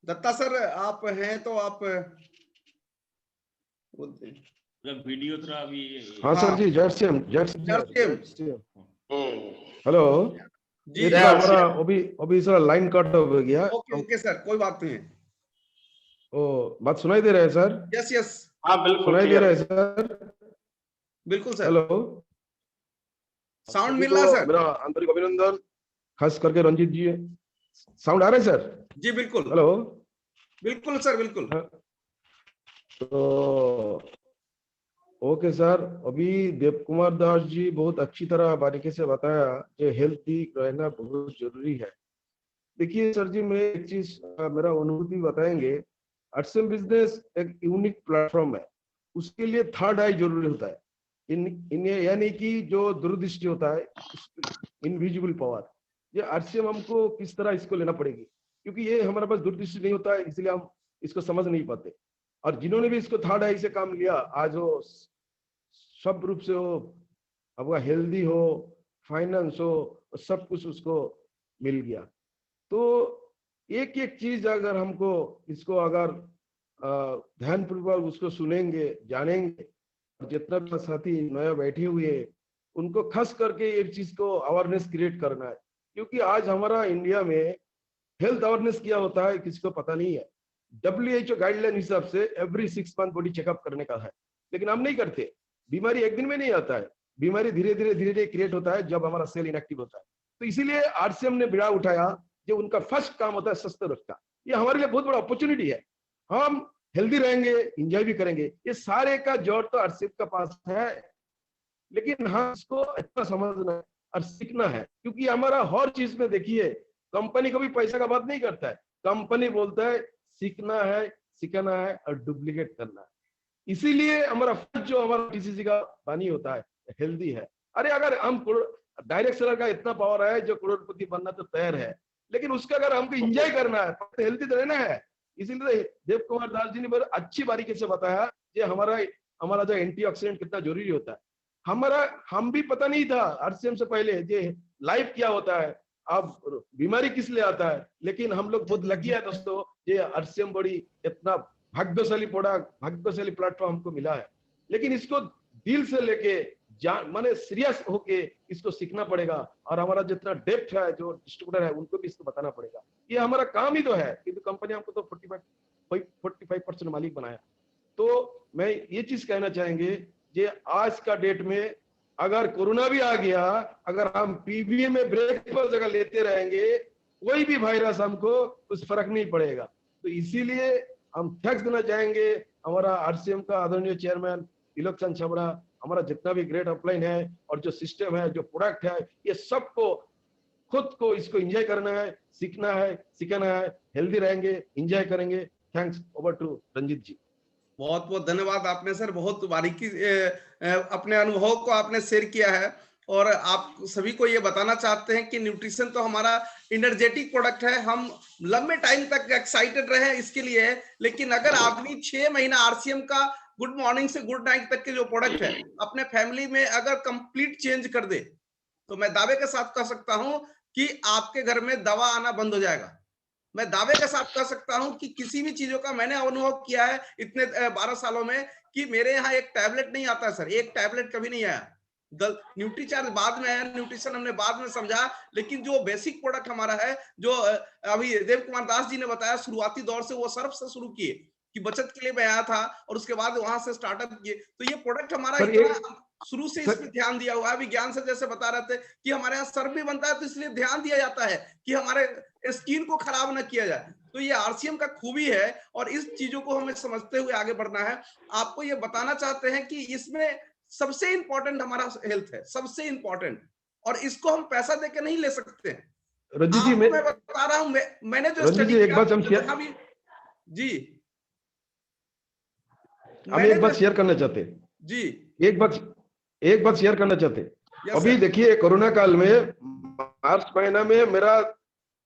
दत्ता सर आप हैं तो आप बोलते हैं। वीडियो थोड़ा अभी। हाँ सर जी, जय श्री राम, जय श्री राम, जय जय श्री राम। हेलो जी, ये थोड़ा हमारा अभी थोड़ा लाइन कट हो गया। ओके ओके सर, कोई बात नहीं है। ओ, बात सुनाई दे रहा है सर? यस यस, हाँ बिल्कुल सुनाई दे रहा है सर? बिल्कुल सर, हेलो, साउंड सभी मिल रहा है को सर? मेरा आंतरिक अभिनंदन, खास करके रंजीत जी। साउंड आ रहा है सर? जी बिल्कुल। हेलो, बिल्कुल सर, बिल्कुल। तो ओके सर, अभी देव कुमार दास जी बहुत अच्छी तरह बारीकी से बताया कि हेल्थी रहना बहुत जरूरी है। देखिए सर जी, मैं एक चीज मेरा अनुभूति बताएंगे। आरसीएम बिजनेस एक यूनिक प्लेटफॉर्म है, उसके लिए थर्ड आई जरूरी होता है। इन्हें यानी कि जो दूरदृष्टि होता है, इनविजिबल पावर, ये आरसीएम हमको किस तरह इसको लेना पड़ेगी, क्योंकि ये हमारे पास दूरदृष्टि नहीं होता है, इसलिए हम इसको समझ नहीं पाते। और जिन्होंने भी इसको थर्ड आई से काम लिया, आज वो सब रूप से हो, आपका हेल्दी हो, फाइनेंस हो, सब कुछ उसको मिल गया। तो एक एक चीज अगर हमको इसको अगर ध्यान पूर्वक उसको सुनेंगे, जानेंगे, जितना भी साथी नया बैठे हुए उनको खास करके एक चीज को अवेयरनेस क्रिएट करना है, क्योंकि आज हमारा इंडिया में हेल्थ अवेयरनेस क्या होता है किसी को पता नहीं है। WHO गाइडलाइन हिसाब से एवरी 6 मंथ बॉडी चेकअप करने का है, लेकिन हम नहीं करते। बीमारी एक दिन में नहीं आता है, बीमारी धीरे धीरे क्रिएट होता है जब हमारा सेल इनएक्टिव होता है। तो इसीलिए आरसीएम ने बिड़ा उठाया, जो उनका फर्स्ट काम होता है स्वस्थ रखना। ये हमारे लिए बहुत बड़ा अपॉर्चुनिटी है, हम हेल्दी रहेंगे, एंजॉय भी करेंगे। ये सारे का जोर तो आरसीएम का पास है, लेकिन हाँ इसको अच्छा समझना और सीखना है, क्योंकि हमारा हर चीज में देखिए कंपनी कभी पैसा का बात नहीं करता है। कंपनी बोलता है सीखना है, सिखाना है और डुप्लीकेट करना है। इसीलिए हमारा फर्स्ट जो हमारा टीसीसी का बानी होता है हेल्दी है। अरे अगर हम डायरेक्ट सेलर का इतना पावर है जो करोड़पति बनना तो तैयार है, लेकिन उसका अगर हमको एंजॉय करना है तो हेल्दी तो रहना है। इसीलिए देव कुमार दास जी ने बहुत अच्छी बारीकी से बताया कि हमारा जो एंटीऑक्सीडेंट कितना जरूरी होता है। हम भी पता नहीं था आरसीएम से पहले ये लाइफ क्या होता है, अब बीमारी किस लिए आता है, लेकिन हम लोग बहुत लकी है दोस्तों, ये आरसीएम बड़ी इतना भाग्यशाली प्रोडक्ट, भाग्यशाली प्लेटफॉर्म हमको मिला है। लेकिन इसको दिल से लेके माने सीरियस होके इसको सीखना पड़ेगा, और हमारा जितना डेप्थ है जो डिस्ट्रीब्यूटर है उनको भी इसको बताना पड़ेगा। ये हमारा काम ही तो है, क्योंकि कंपनी हमको तो 45% मालिक बनाया। तो मैं ये चीज कहना चाहेंगे, ये आज का डेट में अगर कोरोना भी आ गया, अगर हम पीबीए में ब्रेक पर जगह लेते रहेंगे, कोई भी वायरस हमको कुछ फर्क नहीं पड़ेगा। तो इसीलिए हम थैंक्स देना चाहेंगे हमारा आरसीएम का आदरणीय चेयरमैन त्रिलोक छबड़ा, हमारा जितना भी ग्रेट अपलाइन है और जो सिस्टम है, जो प्रोडक्ट है, ये सबको खुद को इसको एंजॉय करना है, सीखना है, सिखाना है, हेल्दी रहेंगे, एंजॉय करेंगे। थैंक्स, ओवर टू रंजीत जी। बहुत बहुत धन्यवाद, आपने सर बहुत बारीकी अपने अनुभव को आपने शेयर किया है। और आप सभी को ये बताना चाहते हैं कि न्यूट्रिशन तो हमारा एनर्जेटिक प्रोडक्ट है, हम लंबे टाइम तक एक्साइटेड रहे इसके लिए। लेकिन अगर आदमी 6 महीना आरसीएम का गुड मॉर्निंग से गुड नाइट तक के जो प्रोडक्ट है अपने फैमिली में अगर कंप्लीट चेंज कर दे, तो मैं दावे के साथ कह सकता हूं कि आपके घर में दवा आना बंद हो जाएगा। मैं दावे के साथ कह सकता हूं कि किसी भी चीजों का मैंने अनुभव किया है इतने 12 सालों में, कि मेरे यहाँ एक टैबलेट नहीं आता सर, एक टैबलेट कभी नहीं आया। न्यूट्रीचार्ज बाद में आया, न्यूट्रिशन हमने बाद में समझा, लेकिन जो बेसिक प्रोडक्ट हमारा है, जो अभी देव कुमार दास जी ने बताया, शुरुआती दौर से वो सर्फ से शुरू किए कि बचत के लिए मैं आया था, और उसके बाद वहां से स्टार्टअप किए। तो ये प्रोडक्ट हमारा इतना शुरू से इस पे ध्यान दिया हुआ है। विज्ञान से जैसे बता रहे थे कि हमारे यहाँ सर्फ भी बनता है, तो इसलिए ध्यान दिया जाता है कि हमारे स्किन को खराब ना किया जाए। तो ये आरसीएम का खूबी है और इस चीजों को हमें समझते हुए आगे बढ़ना है। आपको ये बताना चाहते हैं कि इसमें सबसे इंपॉर्टेंट हमारा हेल्थ है, सबसे इंपॉर्टेंट, और इसको हम पैसा देके नहीं ले सकते हैं। रंजीत जी, मैं बता रहा हूं, मैंने जो रंजीत जी, एक बात हम जी हम एक बात शेयर करना चाहते हैं जी, एक बात शेयर करना चाहते हैं। अभी देखिए, कोरोना काल में मार्च महीना में मेरा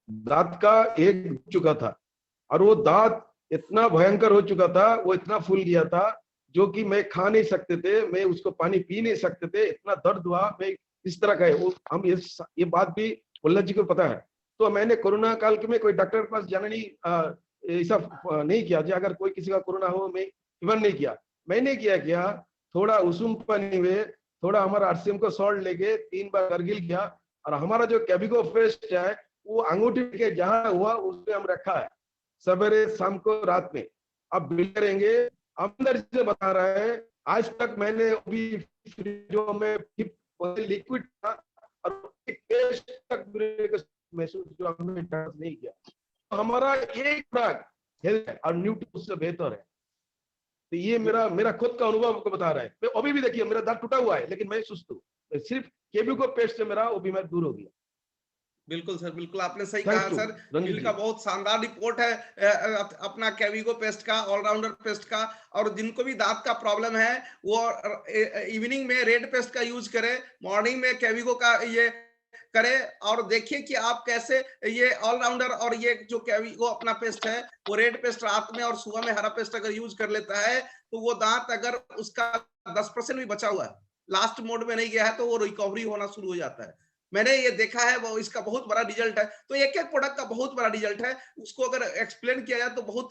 दांत का एक चुका था और वो दांत इतना भयंकर हो चुका था, वो इतना फूल गया था जो कि मैं खा नहीं सकते थे, मैं उसको पानी पी नहीं सकते थे, इतना दर्द हुआ। मैं इस तरह का है वो, हम ये बात भी वल्लभ जी को पता है। तो मैंने कोरोना काल के में कोई डॉक्टर के पास जाना नहीं, ऐसा नहीं किया। जो अगर कोई किसी का कोरोना हो, मैं इवन नहीं किया। मैंने क्या थोड़ा उषुम पानी में थोड़ा हमारा आरसीएम को सॉल्ट लेके 3 बार gargle किया, और हमारा जो कैबिको पेस्ट है वो अंगूठी के जहां हुआ उसमें हम रखा है, सवेरे शाम को रात में। अब बिल करेंगे, अंदर से बता रहा है, आज तक मैंने अभी जो में लिक्विड था और पेस्ट तक महसूस जो हमने नहीं किया। तो हमारा एक प्रोडक्ट हेल्थ और न्यूट्रिशन से बेहतर है। तो ये मेरा खुद का अनुभव आपको बता रहा है। मैं अभी भी देखिए, मेरा दांत टूटा हुआ है लेकिन मैं सुस्त हूँ, सिर्फ केबिको पेस्ट से मेरा वो बीमारी दूर हो गया। बिल्कुल सर, बिल्कुल आपने सही कहा सर। बिल का बहुत शानदार रिपोर्ट है अपना कैविको पेस्ट का, ऑलराउंडर पेस्ट का। और जिनको भी दांत का प्रॉब्लम है वो इवनिंग में रेड पेस्ट का यूज करें, मॉर्निंग में कैविको का ये करे, और देखिए कि आप कैसे ये ऑलराउंडर और ये जो कैविको अपना पेस्ट है वो रेड पेस्ट रात में और सुबह में हरा पेस्ट अगर यूज कर लेता है तो वो दांत अगर उसका 10% भी बचा हुआ है, लास्ट मोड में नहीं गया है, तो वो रिकवरी होना शुरू हो जाता है। मैंने ये देखा है, वो इसका बहुत बड़ा रिजल्ट है। तो एक एक प्रोडक्ट का बहुत बड़ा रिजल्ट है, उसको अगर एक्सप्लेन किया जाए तो बहुत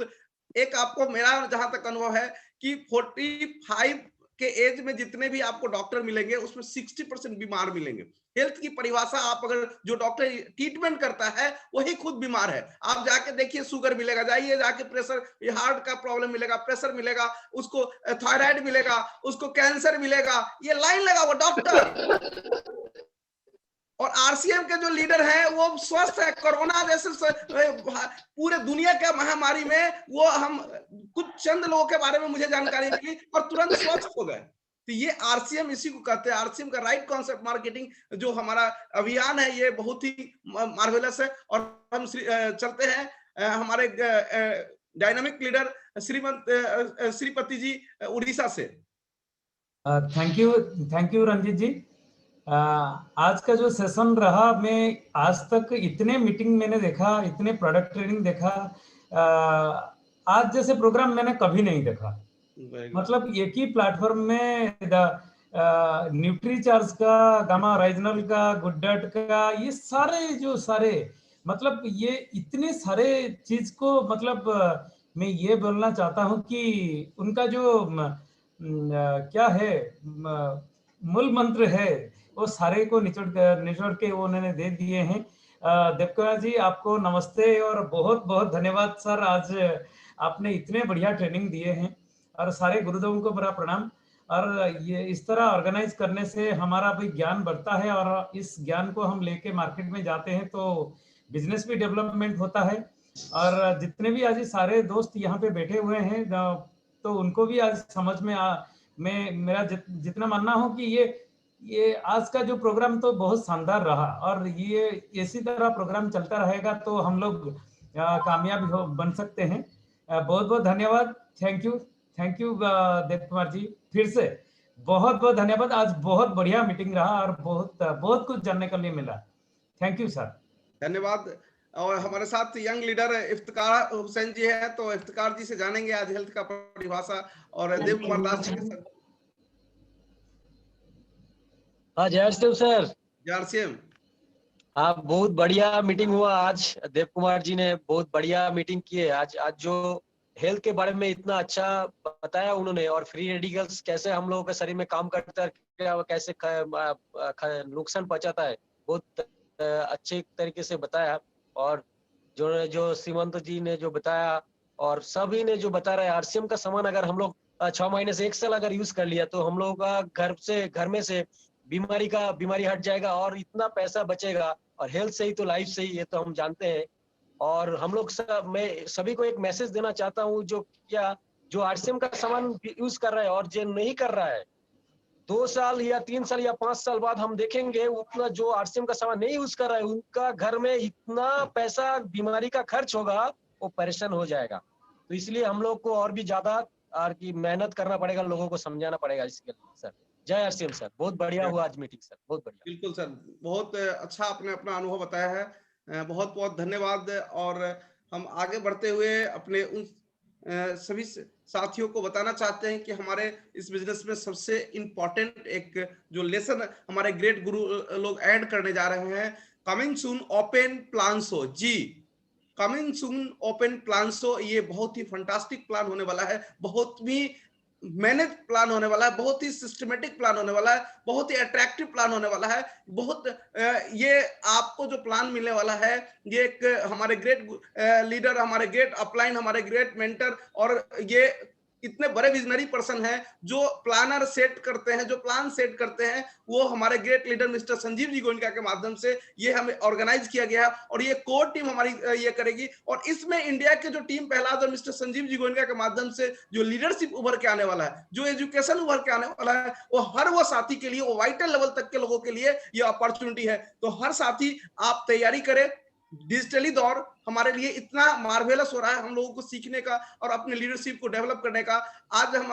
एक आपको, मेरा जहां तक अनुभव है कि 45 के एज में जितने भी आपको डॉक्टर मिलेंगे उसमें 60% बीमार मिलेंगे। हेल्थ की परिभाषा, आप अगर जो डॉक्टर ट्रीटमेंट करता है वही खुद बीमार है। आप जाके देखिए, शुगर मिलेगा, जाइए जाके प्रेशर, हार्ट का प्रॉब्लम मिलेगा, प्रेशर मिलेगा, उसको थायराइड मिलेगा, उसको कैंसर मिलेगा, ये लाइन लगा वो डॉक्टर। और आरसीएम के जो लीडर हैं वो स्वस्थ है। कोरोना जैसे पूरे दुनिया के महामारी में वो, हम कुछ चंद लोगों के बारे में मुझे जानकारी मिली और तुरंत स्वस्थ हो गए। तो ये आरसीएम इसी को कहते हैं, आरसीएम का राइट कॉन्सेप्ट मार्केटिंग जो हमारा अभियान है ये बहुत ही मार्वेलस है। और हम चलते हैं हमारे डायनामिक लीडर श्रीपति जी उड़ीसा से। थैंक यू रंजीत जी। आज का जो सेशन रहा, मैं आज तक इतने मीटिंग मैंने देखा, इतने प्रोडक्ट ट्रेनिंग देखा, आज जैसे प्रोग्राम मैंने कभी नहीं देखा। मतलब एक ही प्लेटफॉर्म में न्यूट्रीचार्ज का, गामा राइजनल का, गुडडाइट का, ये सारे मतलब ये इतने सारे चीज को, मतलब मैं ये बोलना चाहता हूँ कि उनका जो क्या है मूल मंत्र है वो सारे को निचोड़ के वो उन्होंने दे दिए हैं। देवकुमार जी, आपको नमस्ते और बहुत बहुत धन्यवाद सर। आज आपने इतने बढ़िया ट्रेनिंग दिए हैं और सारे गुरुदेवों को बड़ा प्रणाम। और ये इस तरह ऑर्गेनाइज करने से हमारा भी ज्ञान बढ़ता है और इस ज्ञान को हम लेके मार्केट में जाते हैं तो बिजनेस भी डेवलपमेंट होता है। और जितने भी आज सारे दोस्त यहाँ पे बैठे हुए हैं तो उनको भी आज समझ में मेरा जितना मानना हो कि ये आज का जो प्रोग्राम तो बहुत शानदार रहा और ये इसी तरह प्रोग्राम चलता रहेगा तो हम लोग कामयाब बन सकते हैं। बहुत बहुत धन्यवाद। थैंक यू देव कुमार जी, फिर से बहुत बहुत धन्यवाद। आज बहुत बढ़िया मीटिंग रहा और बहुत कुछ जानने के लिए मिला। थैंक यू सर, धन्यवाद। और हमारे साथ यंग लीडर इफ्तिकार हुसैन जी है, तो इफ्तिकार जी से जानेंगे आज हेल्थ का परिभाषा। और देव कुमार दास जी के साथ। हाँ, जय शिव सर। जय शिव। हाँ, बहुत बढ़िया मीटिंग हुआ आज। देव कुमार जी ने बहुत बढ़िया मीटिंग की है आज जो हेल्थ के बारे में इतना अच्छा बताया उन्होंने, और फ्री रेडिकल्स कैसे हम लोगों के शरीर में काम करता है, कैसे नुकसान पहुंचाता है, बहुत अच्छे तरीके से बताया। और जो सीमंत जी ने जो बताया और सभी ने जो बता रहा है, आरसीएम का सामान अगर हम लोग 6 महीने से 1 साल अगर यूज कर लिया तो हम लोगों का घर में से बीमारी हट जाएगा और इतना पैसा बचेगा। और हेल्थ से ही तो लाइफ से ही, ये तो हम जानते हैं। और हम लोग मैं सभी को एक मैसेज देना चाहता हूँ, जो आरसीएम का सामान यूज कर रहा है और जो नहीं कर रहा है, 2 साल या 3 साल या 5 साल बाद हम देखेंगे उतना जो आरसीएम का सामान नहीं यूज कर रहा है, उनका घर में इतना पैसा बीमारी का खर्च होगा, वो परेशान हो जाएगा। तो इसलिए हम लोग को और भी ज्यादा की मेहनत करना पड़ेगा, लोगों को समझाना पड़ेगा इसके लिए। सर जय आरसीएम सर, बहुत बढ़िया हुआ आज मीटिंग सर, बहुत बढ़िया। बिल्कुल सर, बहुत अच्छा आपने अपना अनुभव बताया है, बहुत बहुत धन्यवाद। और हम आगे बढ़ते हुए अपने उन सभी साथियों को बताना चाहते हैं कि हमारे इस बिजनेस में सबसे इम्पोर्टेंट एक जो लेसन हमारे ग्रेट गुरु लोग ऐड करने जा रहे हैं, कमिंग सून ओपन प्लान्सो जी, कमिंग सून ओपन प्लान्सो। ये बहुत ही फंटास्टिक प्लान होने वाला है, बहुत ही मैनेज प्लान होने वाला है, बहुत ही सिस्टमेटिक प्लान होने वाला है, बहुत ही अट्रैक्टिव प्लान होने वाला है। बहुत ये आपको जो प्लान मिलने वाला है, ये एक हमारे ग्रेट लीडर, हमारे ग्रेट अपलाइन, हमारे ग्रेट मेंटर और ये इतने बड़े विजनरी पर्सन हैं जो प्लानर सेट करते हैं, जो प्लान सेट करते हैं, वो हमारे great leader mister Sanjeev ji Goenka के माध्यम से ये हमें ऑर्गेनाइज किया गया है और ये कोर टीम हमारी ये करेगी। और इसमें इंडिया के जो टीम पहलाद और मिस्टर संजीव जी गोयनका के माध्यम से जो लीडरशिप उभर के आने वाला है, जो एजुकेशन उभर के आने वाला है, वो हर वो साथी के लिए, वो वाइटल लेवल तक के लोगों के लिए ये अपॉर्चुनिटी है। तो हर साथी आप तैयारी करें। डिजिटली दौर हमारे लिए इतना मार्वेलस हो रहा है हम लोगों को सीखने का और अपने लीडरशिप को डेवलप करने का। आज हम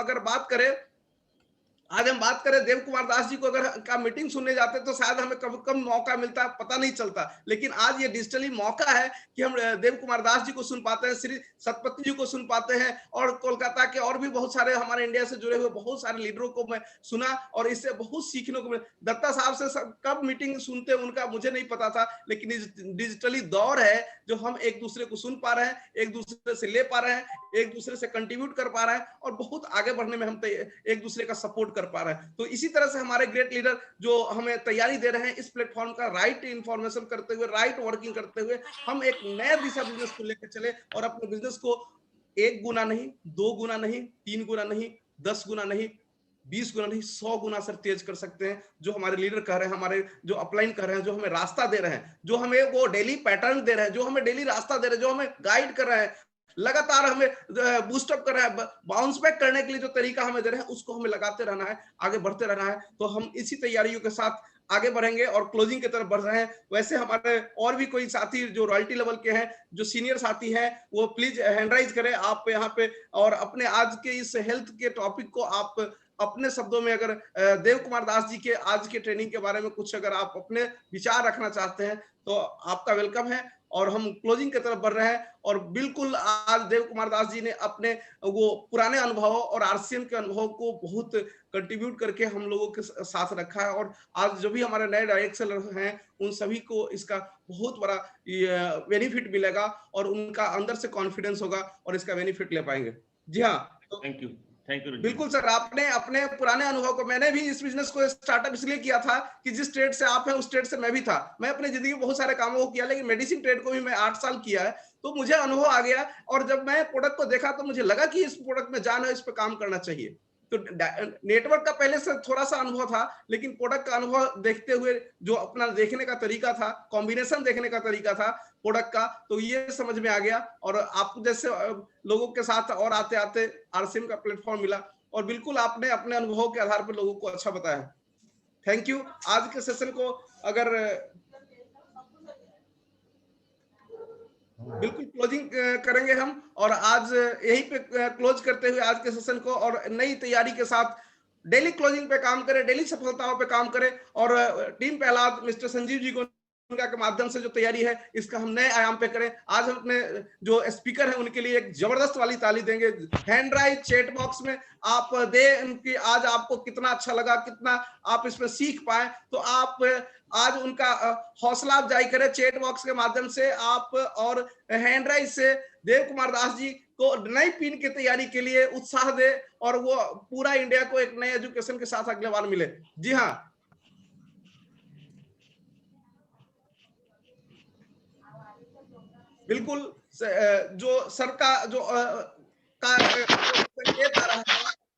बात करें देव कुमार दास जी को अगर का मीटिंग सुनने जाते तो शायद हमें कम मौका मिलता, पता नहीं चलता, लेकिन आज ये डिजिटली मौका है कि हम देव कुमार दास जी को सुन पाते हैं, श्री सतपति जी को सुन पाते हैं और कोलकाता के और भी बहुत सारे हमारे इंडिया से जुड़े हुए बहुत सारे लीडरों को मैं सुना और इससे बहुत सीखने को मिला। दत्ता साहब से कब मीटिंग सुनते उनका मुझे नहीं पता था, लेकिन डिजिटली दौर है जो हम एक दूसरे को सुन पा रहे हैं, एक दूसरे से ले पा रहे हैं, एक दूसरे से कंट्रीब्यूट कर पा रहे हैं और बहुत आगे बढ़ने में हम एक दूसरे का सपोर्ट कर पा रहे हैं। तो इसी तरह से हमारे ग्रेट लीडर जो हमें तैयारी दे रहे हैं इस प्लेटफॉर्म का राइट इंफॉर्मेशन करते हुए, राइट वर्किंग करते हुए हम एक नया दिशा बिजनेस को लेकर चले और अपने बिजनेस को 1 गुना नहीं, 2 गुना नहीं, 3 गुना नहीं, 10 गुना नहीं, 20 गुना नहीं, 100 गुना सर तेज कर सकते हैं। जो हमारे लीडर कह रहे हैं, हमारे जो अपलाइन कर रहे हैं, जो हमें रास्ता दे रहे हैं, जो हमें वो डेली पैटर्न दे रहे हैं, जो हमें डेली रास्ता दे रहे हैं, जो हमें गाइड कर रहे हैं, लगातार हमें बूस्टअप कर रहा है, बाउंस बैक करने के लिए जो तरीका हमें दे रहे हैं उसको हमें लगाते रहना है, आगे बढ़ते रहना है। तो हम इसी तैयारियों के साथ आगे बढ़ेंगे और क्लोजिंग की तरफ बढ़ रहे हैं। वैसे हमारे और भी कोई साथी जो रॉयल्टी लेवल के हैं, जो सीनियर साथी हैं, वो प्लीज हैंड राइज करें आप यहाँ पे और अपने आज के इस हेल्थ के टॉपिक को आप अपने शब्दों में अगर देव कुमार दास जी के आज के ट्रेनिंग के बारे में कुछ अगर आप अपने विचार रखना चाहते हैं तो आपका वेलकम है। और हम क्लोजिंग की तरफ बढ़ रहे हैं और बिल्कुल आज देव कुमार दास जी ने अपने वो पुराने अनुभवों और आरसीएम के अनुभव को बहुत कंट्रीब्यूट करके हम लोगों के साथ रखा है और आज जो भी हमारे नए डायरेक्टर हैं उन सभी को इसका बहुत बड़ा बेनिफिट मिलेगा और उनका अंदर से कॉन्फिडेंस होगा और इसका बेनिफिट ले पाएंगे। जी हाँ, थैंक यू बिल्कुल सर, आपने अपने पुराने अनुभव को, मैंने भी इस बिजनेस को स्टार्टअप इसलिए किया था कि जिस ट्रेड से आप हैं उस ट्रेड से मैं भी था। मैं अपनी जिंदगी में बहुत सारे कामों को किया, लेकिन मेडिसिन ट्रेड को भी मैं 8 साल किया है, तो मुझे अनुभव आ गया और जब मैं प्रोडक्ट को देखा तो मुझे लगा कि इस प्रोडक्ट में जान है, इस पर काम करना चाहिए। तो नेटवर्क का पहले से थोड़ा सा अनुभव था, लेकिन प्रोडक्ट का अनुभव देखते हुए जो अपना देखने का तरीका था, कॉम्बिनेशन देखने का तरीका था प्रोडक्ट का, तो ये समझ में आ गया और आप जैसे लोगों के साथ और आते आते आरसीएम का प्लेटफॉर्म मिला और बिल्कुल आपने अपने अनुभव के आधार पर लोगों को अच्छा बताया। Thank you. आज के सेशन को अगर बिल्कुल क्लोजिंग करेंगे हम और आज यही पे क्लोज करते हुए आज के सेशन को और नई तैयारी के साथ डेली क्लोजिंग पे काम करें, डेली सफलताओं पे काम करें और टीम पहलाद मिस्टर संजीव जी को के माध्यम से जो तैयारी है इसका हम नए आयाम पे करें। आज हम अपने जो स्पीकर हैं उनके लिए एक जबरदस्त वाली ताली देंगे। हैंड राइज चैट बॉक्स में आप दे उनकी, आज आपको कितना अच्छा लगा, कितना आप इसमें सीख पाए, तो आप आज उनका हौसला अफजाई करें चैट बॉक्स के माध्यम से आप और हैंड राइज से देव कुमार दास जी को नई पिन की तैयारी के लिए उत्साह दे और वो पूरा इंडिया को एक नए एजुकेशन के साथ अगले बार मिले। जी हाँ, बिल्कुल। जो सर का जो संकेत आ रहा है,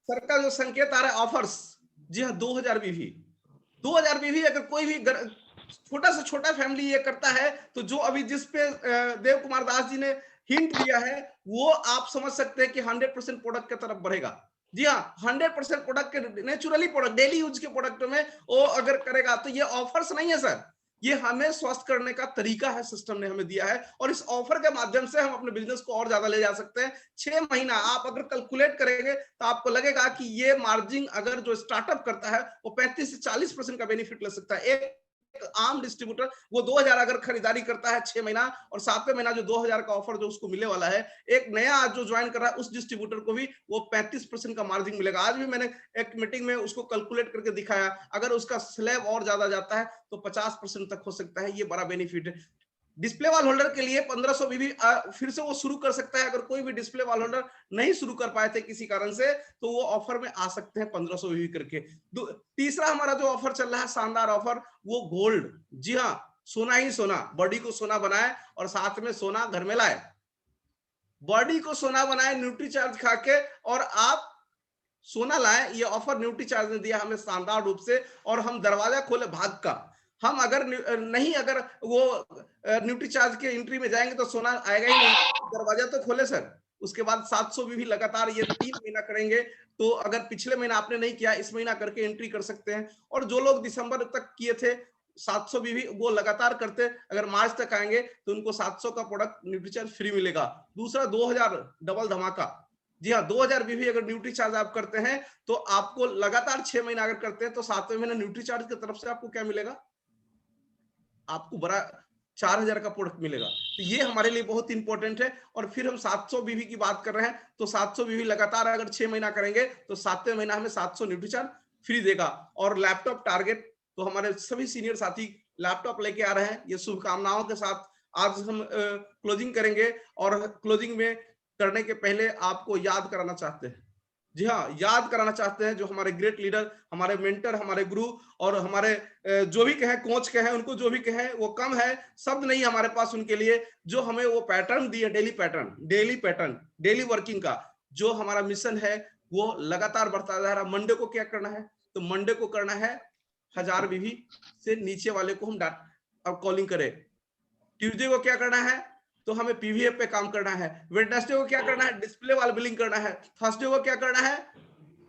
सर का जो संकेत आ रहा है ऑफर्स, जी हाँ 2000 बीवी अगर कोई भी छोटा से छोटा फैमिली ये करता है, तो जो अभी जिस पे देव कुमार दास जी ने हिंट दिया है, वो आप समझ सकते हैं कि 100% प्रोडक्ट की तरफ बढ़ेगा। जी हाँ, 100% प्रोडक्ट के नेचुरली प्रोडक्ट, डेली यूज के प्रोडक्ट में वो अगर करेगा, तो ये ऑफर्स नहीं है सर, ये हमें स्वस्थ करने का तरीका है, सिस्टम ने हमें दिया है, और इस ऑफर के माध्यम से हम अपने बिजनेस को और ज्यादा ले जा सकते हैं। 6 महीना आप अगर कैलकुलेट करेंगे तो आपको लगेगा कि ये मार्जिन अगर जो स्टार्टअप करता है वो 35 से 40% का बेनिफिट ले सकता है। एक आम डिस्ट्रीब्यूटर वो 2000 अगर खरीदारी करता है 6 महीना, और 7वें महीना जो 2000 का ऑफर जो उसको मिलने वाला है, एक नया आज जो ज्वाइन कर रहा है उस डिस्ट्रीब्यूटर को भी वो 35% का मार्जिन मिलेगा। आज भी मैंने एक मीटिंग में उसको कैलकुलेट करके दिखाया, अगर उसका स्लैब और ज्यादा जाता है तो 50% तक हो सकता है। ये बड़ा बेनिफिट है। डिस्प्ले वॉल होल्डर के लिए 1500 बीबी फिर से वो शुरू कर सकता है। अगर कोई भी डिस्प्ले वॉल होल्डर नहीं शुरू कर पाए थे किसी कारण से, तो वो ऑफर में आ सकते हैं 1500 बीबी करके। तीसरा हमारा जो ऑफर चल रहा है, शानदार ऑफर, वो गोल्ड। जी हाँ, सोना ही सोना, बॉडी को सोना बनाए और साथ में सोना घर में लाए। बॉडी को सोना बनाए न्यूट्री चार्ज खा के, और आप सोना लाए। ये ऑफर न्यूट्री चार्ज ने दिया हमें शानदार रूप से, और हम दरवाजा खोले भाग का। हम अगर नहीं, अगर वो न्यूट्री चार्ज के एंट्री में जाएंगे तो सोना आएगा ही नहीं, दरवाजा तो खोले सर। उसके बाद 700 भी लगातार ये 3 महीना करेंगे, तो अगर पिछले महीना आपने नहीं किया, इस महीना करके एंट्री कर सकते हैं। और जो लोग दिसंबर तक किए थे 700 भी वो लगातार करते, अगर मार्च तक आएंगे तो उनको 700 का प्रोडक्ट न्यूट्री चार्ज फ्री मिलेगा। दूसरा 2000 डबल धमाका। जी हाँ, 2000 भी अगर न्यूट्री चार्ज आप करते हैं तो आपको लगातार 6 महीना अगर करते हैं तो 7वें महीने न्यूट्री चार्ज की तरफ से आपको क्या मिलेगा, आपको बड़ा 4000 का प्रोडक्ट मिलेगा। तो ये हमारे लिए बहुत इंपॉर्टेंट है। और फिर हम 700 बीवी की बात कर रहे हैं, तो 700 बीवी लगातार अगर 6 महीना करेंगे तो 7वें महीना हमें 700 न्यूट्री चार्ज फ्री देगा। और लैपटॉप टारगेट, तो हमारे सभी सीनियर साथी लैपटॉप लेके आ रहे हैं। ये शुभकामनाओं के साथ आज हम क्लोजिंग करेंगे, और क्लोजिंग में करने के पहले आपको याद कराना चाहते हैं, जी हाँ, याद कराना चाहते हैं जो हमारे ग्रेट लीडर, हमारे मेंटर, हमारे गुरु, और हमारे जो भी कहें, कोच कहें, उनको जो भी कहें वो कम है, शब्द नहीं हमारे पास उनके लिए, जो हमें वो पैटर्न दिए, डेली पैटर्न, डेली वर्किंग का जो हमारा मिशन है वो लगातार बढ़ता जा रहा है। मंडे को क्या करना है, तो मंडे को करना है 1000 बीवी से नीचे वाले को हम अब कॉलिंग करें। ट्यूसडे को क्या करना है, तो हमें पीवीएफ पे काम करना है। वेडनेसडे को क्या करना है, डिस्प्ले वाल बिलिंग करना है। थर्सडे को क्या करना है,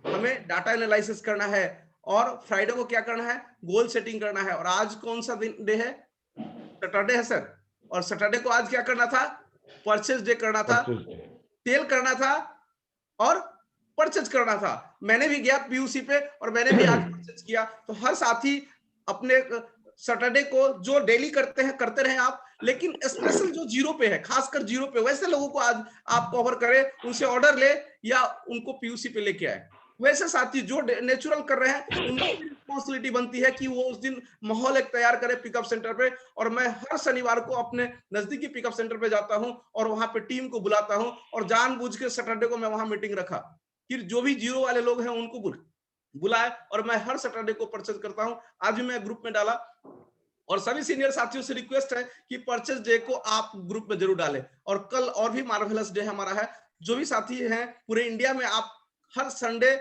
हमें डाटा एनालिसिस करना है। और फ्राइडे को क्या करना है, गोल सेटिंग करना है। और आज कौन सा डे है, सैटरडे है सर। और सैटरडे को आज क्या करना था, परचेज डे करना था, सेल करना था और परचेज करना था। मैंने भी गया पीयूसी पे और मैंने भी आज परचेज किया। तो हर साथी अपने सैटरडे को जो डेली करते हैं करते रहे आप, लेकिन स्पेशल जो 0 पे है, खासकर 0 पे, वैसे लोगों को आज आप कवर करें, उनसे ऑर्डर ले या उनको पीयूसी पे लेके आए। वैसे साथी जो नेचुरल कर रहे हैं उनकी रिस्पॉन्सिबिलिटी बनती है कि वो उस दिन माहौल एक तैयार करे पिकअप सेंटर पे। और मैं हर शनिवार को अपने नजदीकी पिकअप सेंटर पे जाता हूं और वहां पे टीम को बुलाता हूं, और जानबूझ के सैटरडे को मैं वहां मीटिंग रखा कि जो भी 0 वाले लोग हैं उनको बुलाए, और मैं हर सैटरडे को परचेज करता हूं। आज भी मैं ग्रुप में डाला, और सभी सीनियर साथियों से रिक्वेस्ट है कि परचेज डे को आप ग्रुप में जरूर डालें। और कल और भी मार्वेलस डे हमारा है। जो भी साथी हैं पूरे इंडिया में, आप हर संडे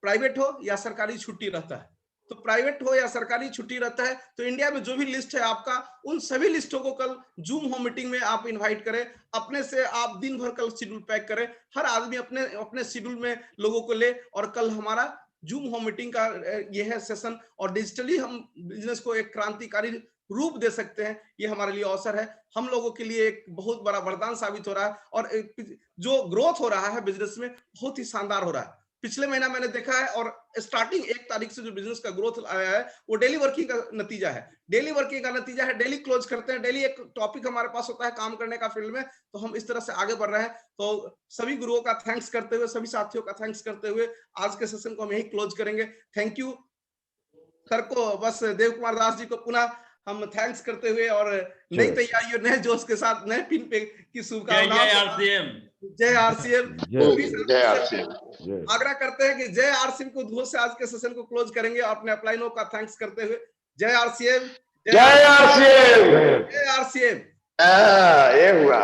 प्राइवेट हो या सरकारी छुट्टी रहता है, तो प्राइवेट हो या सरकारी छुट्टी रहता है, तो इंडिया में जो भी लिस्ट है आपका, उन सभी लिस्टों को कल जूम होम मीटिंग में आप इनवाइट करें। अपने से आप दिन भर कल शेड्यूल पैक करें, हर आदमी अपने अपने शेड्यूल में लोगों को ले, और कल हमारा जूम होम मीटिंग का ये है सेशन। और डिजिटली हम बिजनेस को एक क्रांतिकारी रूप दे सकते हैं, ये हमारे लिए अवसर है। हम लोगों के लिए एक बहुत बड़ा वरदान साबित हो रहा है, और जो ग्रोथ हो रहा है बिजनेस में बहुत ही शानदार हो रहा है। पिछले महीना मैंने देखा है, और स्टार्टिंग 1 तारीख से जो बिजनेस का ग्रोथ आया है वो डेली वर्किंग का नतीजा है। डेली वर्किंग का नतीजा है, डेली क्लोज करते हैं, डेली एक टॉपिक हमारे पास होता है काम करने का फील्ड में, तो हम इस तरह से आगे बढ़ रहे हैं। तो सभी गुरुओं का थैंक्स करते हुए, सभी साथियों का थैंक्स करते हुए आज के सेशन को हम यही क्लोज करेंगे। थैंक यू सर को, बस देव कुमार दास जी को पुनः हम थैंक्स करते हुए, और नई तैयारी और नए जोश के साथ नए पिन पे की शुभकामनाएं। जय आरसीएम। आग्रह करते हैं कि जय आरसीएम को धूल से आज के सेशन को क्लोज करेंगे, अपने अपलाइनों का थैंक्स करते हुए। जय आरसीएम, जय आरसीएम, जय आरसीएम। ये हुआ।